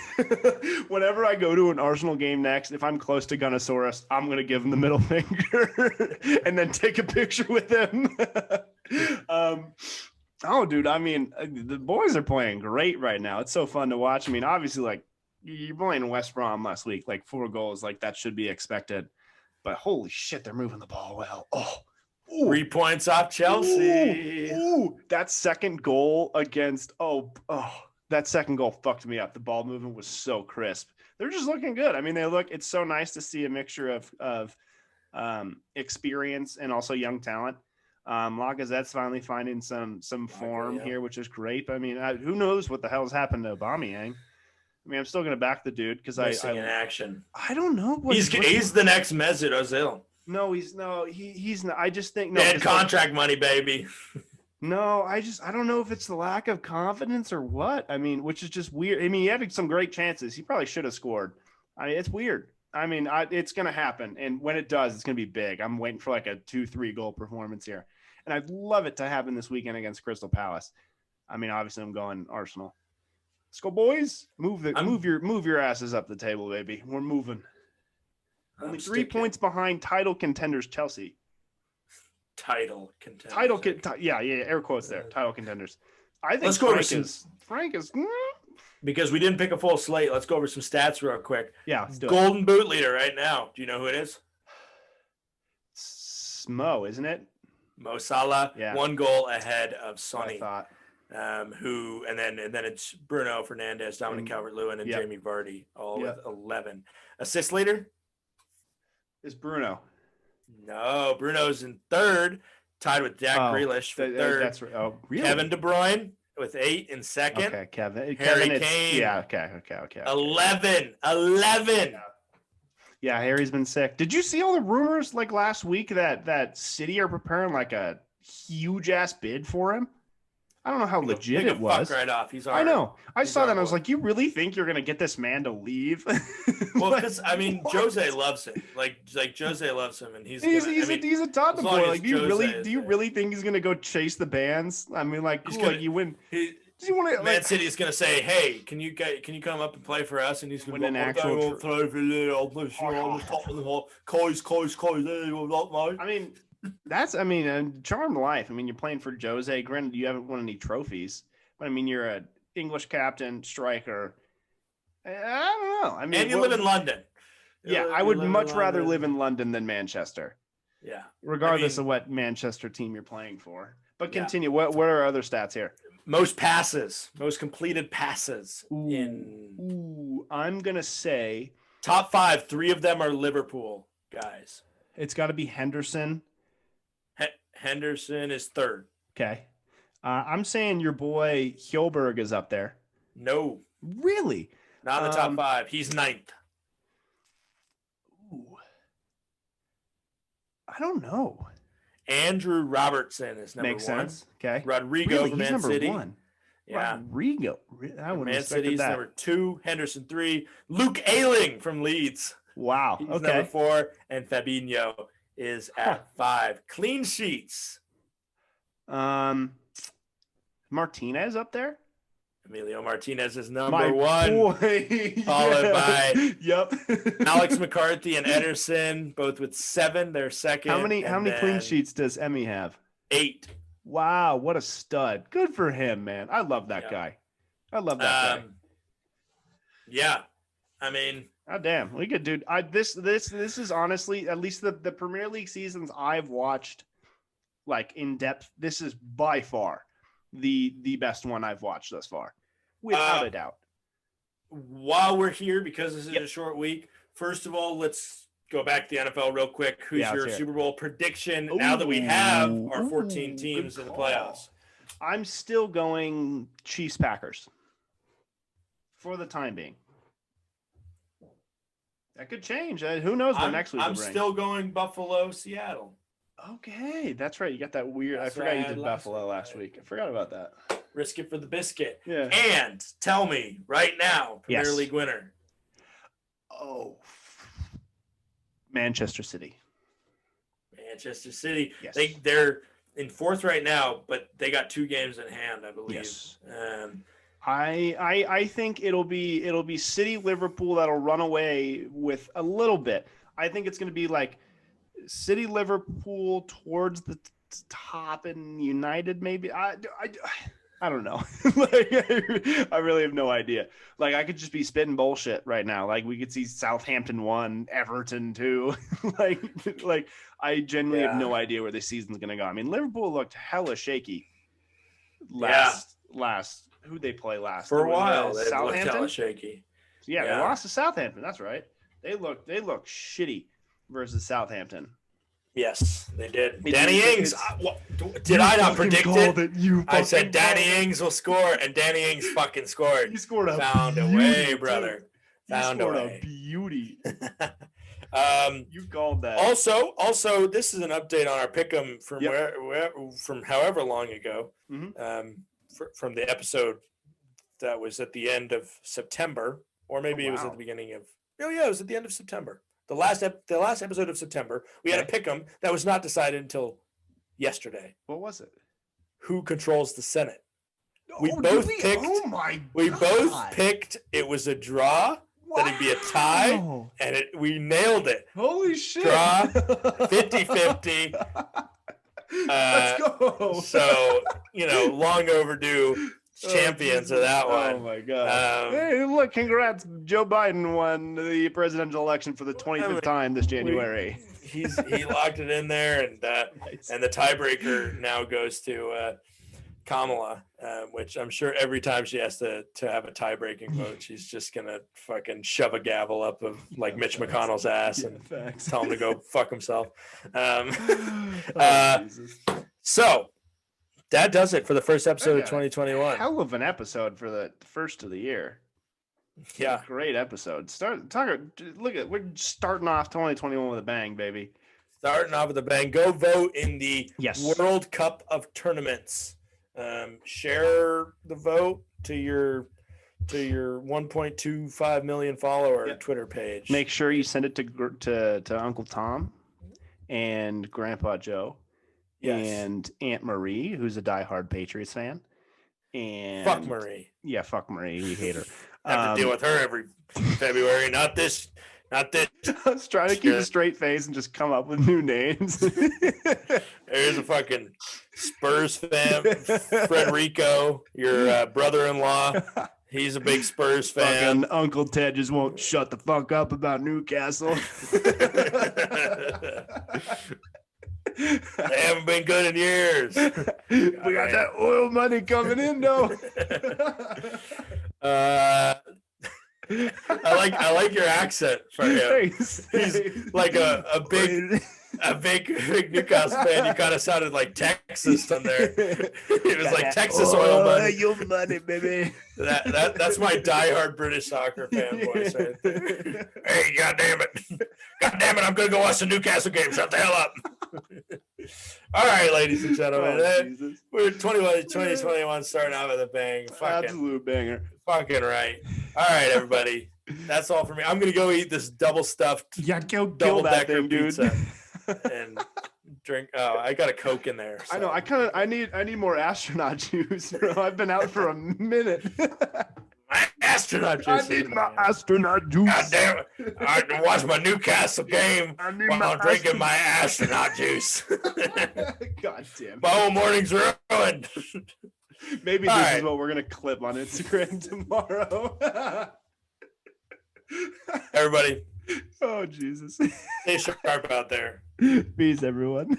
Whenever I go to an Arsenal game next, if I'm close to Gunnersaurus, I'm gonna give him the middle finger and then take a picture with him. Oh, dude, I mean, the boys are playing great right now. It's so fun to watch. I mean, obviously, like, you're playing West Brom last week, like 4 goals, like that should be expected. But holy shit, they're moving the ball well. Oh, 3 points off Chelsea. Ooh, that second goal against, that second goal fucked me up. The ball movement was so crisp. They're just looking good. I mean, it's so nice to see a mixture of experience and also young talent. Lacazette's finally finding some form here, which is great. But I mean, who knows what the hell's happened to Aubameyang? I mean, I'm still going to back the dude because in action. I don't know. He's the next Mesut Ozil. No, he's not. I just think dead contract money, baby. No, I don't know if it's the lack of confidence or what. I mean, which is just weird. I mean, he had some great chances. He probably should have scored. I mean, it's weird. I mean, it's going to happen. And when it does, it's going to be big. I'm waiting for like a 2-3 goal performance here. And I'd love it to happen this weekend against Crystal Palace. I mean, obviously I'm going Arsenal. Let's go, boys. Move your asses up the table, baby. We're moving. Only 3 points behind title contenders Chelsea. Title contenders. Yeah, air quotes there. Title contenders. I think Let's go Frank is because we didn't pick a full slate, let's go over some stats real quick. Yeah, let's do it. Golden Boot leader right now. Do you know who it is? Mo, isn't it? Mo Salah, Yeah. 1 goal ahead of I Sonny. thought. Who and then it's Bruno Fernandes, Dominic Calvert-Lewin, and Yep. Jamie Vardy, all Yep. with 11. Assist leader? Is Bruno. No, Bruno's in third, tied with Jack Grealish for third. That's right. Oh, really? Kevin De Bruyne with 8 in second. Okay, Kevin. Harry Kevin, Kane. Yeah, okay. 11. Yeah, Harry's been sick. Did you see all the rumors like last week that City are preparing like a huge ass bid for him? I don't know how legit it was. Fuck right off. I know. I saw that and I was like, you really think you're gonna get this man to leave? Well, because I mean, Jose loves him. Like Jose loves him, and he's a Tottenham boy. Like, do you really think he's gonna go chase the bands? I mean, like, cool, like you win. Man City is gonna say, "Hey, can you come up and play for us?" And he's gonna win an actual. I mean. Charmed life. I mean, you're playing for Jose. Granted, you haven't won any trophies, but I mean, you're an English captain, striker. I don't know. I mean, and you live in London. I would much rather live in London than Manchester. Yeah, regardless of what Manchester team you're playing for. But continue. What are other stats here? Most passes, most completed passes. I'm gonna say top 5. 3 of them are Liverpool guys. It's got to be Henderson. Henderson is third. Okay. I'm saying your boy Hjulberg is up there. No. Really? Not in the top 5. He's 9th. Ooh. I don't know. Andrew Robertson is number 1. Makes sense. Okay. Rodrigo from Man City. Number 1. Yeah. Rodrigo. I wouldn't Man City's that. Number 2. Henderson 3. Luke Ayling from Leeds. Wow. He's okay. number 4. And Fabinho is at 5. Clean sheets. Martinez up there? Emilio Martinez is number 1. Boy. Followed by yep. Alex McCarthy and Ederson, both with 7. They're second. How many clean sheets does Emmy have? 8. Wow, what a stud. Good for him, man. I love that guy. I love that guy. Yeah. I mean, God damn, we could do. This is honestly, at least the Premier League seasons I've watched, like in depth. This is by far the best one I've watched thus far, without a doubt. While we're here, because this is a short week, first of all, let's go back to the NFL real quick. Who's your Super Bowl prediction now that we have our 14 teams in the playoffs? I'm still going Chiefs Packers for the time being. That could change. Who knows what next week will bring. I'm still going Buffalo, Seattle. Okay, that's right. You got that weird. I forgot you did Buffalo last week. I forgot about that. Risk it for the biscuit. Yeah. And tell me right now, Premier League winner. Oh, Manchester City. Manchester City. Yes. They're in 4th right now, but they got 2 games in hand, I believe. Yes. I think it'll be City Liverpool that'll run away with a little bit. I think it's going to be like City Liverpool towards the top and United maybe. I don't know. I really have no idea. Like I could just be spitting bullshit right now. Like we could see Southampton 1, Everton 2. like I genuinely have no idea where this season's going to go. I mean, Liverpool looked hella shaky last. Who'd they play last? For a while, they Southampton. Looked hella shaky. Yeah, they lost to Southampton. That's right. They look shitty versus Southampton. Yes, they did. Danny Ings. Did I not predict it? I said Danny Ings will score, and Danny Ings fucking scored. He scored Found a way, brother. Found a beauty. You called that. Also, this is an update on our pick'em from from however long ago. Mm-hmm. From the episode that was at the end of September, or maybe it was at the beginning of. It was at the end of September. The last episode of September, we had a pick'em that was not decided until yesterday. What was it? Who controls the Senate? We both picked. Oh my God. We both picked. It was a draw. Wow. That it'd be a tie, and we nailed it. Holy shit! Draw 50-50. Let's go. So long overdue champions of that one. Oh my god! Hey, look! Congrats, Joe Biden won the presidential election for the 25th time this January. He locked it in there, and Nice. and the tiebreaker now goes to Kamala, which I'm sure every time she has to have a tie-breaking vote, she's just gonna fucking shove a gavel up of like Mitch McConnell's ass and tell him to go fuck himself. So that does it for the first episode of 2021. Hell of an episode for the first of the year. Yeah, great episode. We're starting off 2021 with a bang, baby. Starting off with a bang. Go vote in the Yes. World Cup of Tournaments. Share the vote to your 1.25 million follower Twitter page. Make sure you send it to Uncle Tom and Grandpa Joe and Aunt Marie, who's a diehard Patriots fan. And fuck Marie. Yeah, fuck Marie. We hate her. Have to deal with her every February. Not this. I was trying to keep a straight face and just come up with new names. There's a fucking Spurs fan, Frederico, your brother-in-law. He's a big Spurs fan. Fucking Uncle Ted just won't shut the fuck up about Newcastle. They haven't been good in years. We got that oil money coming in, though. I like your accent for him. He's like a big Newcastle fan. You kind of sounded like Texas on there. It was like Texas oil money. Your money, baby. That's my diehard British soccer fan voice right there. Hey, goddamn it, I'm gonna go watch the Newcastle game. Shut the hell up. All right, ladies and gentlemen, we're 2021 starting out with a bang. Absolute banger. Fucking right. All right, everybody. That's all for me. I'm gonna go eat this double stuffed, double that thing, pizza and drink. Oh, I got a Coke in there. So. I need more astronaut juice, bro. I've been out for a minute. My astronaut juice. I need my astronaut juice. God damn it! I can watch my Newcastle game while I'm drinking my astronaut juice. God damn it. My whole morning's ruined. Maybe this is what we're gonna clip on Instagram tomorrow. Everybody. Oh Jesus. Stay sharp out there. Peace, everyone.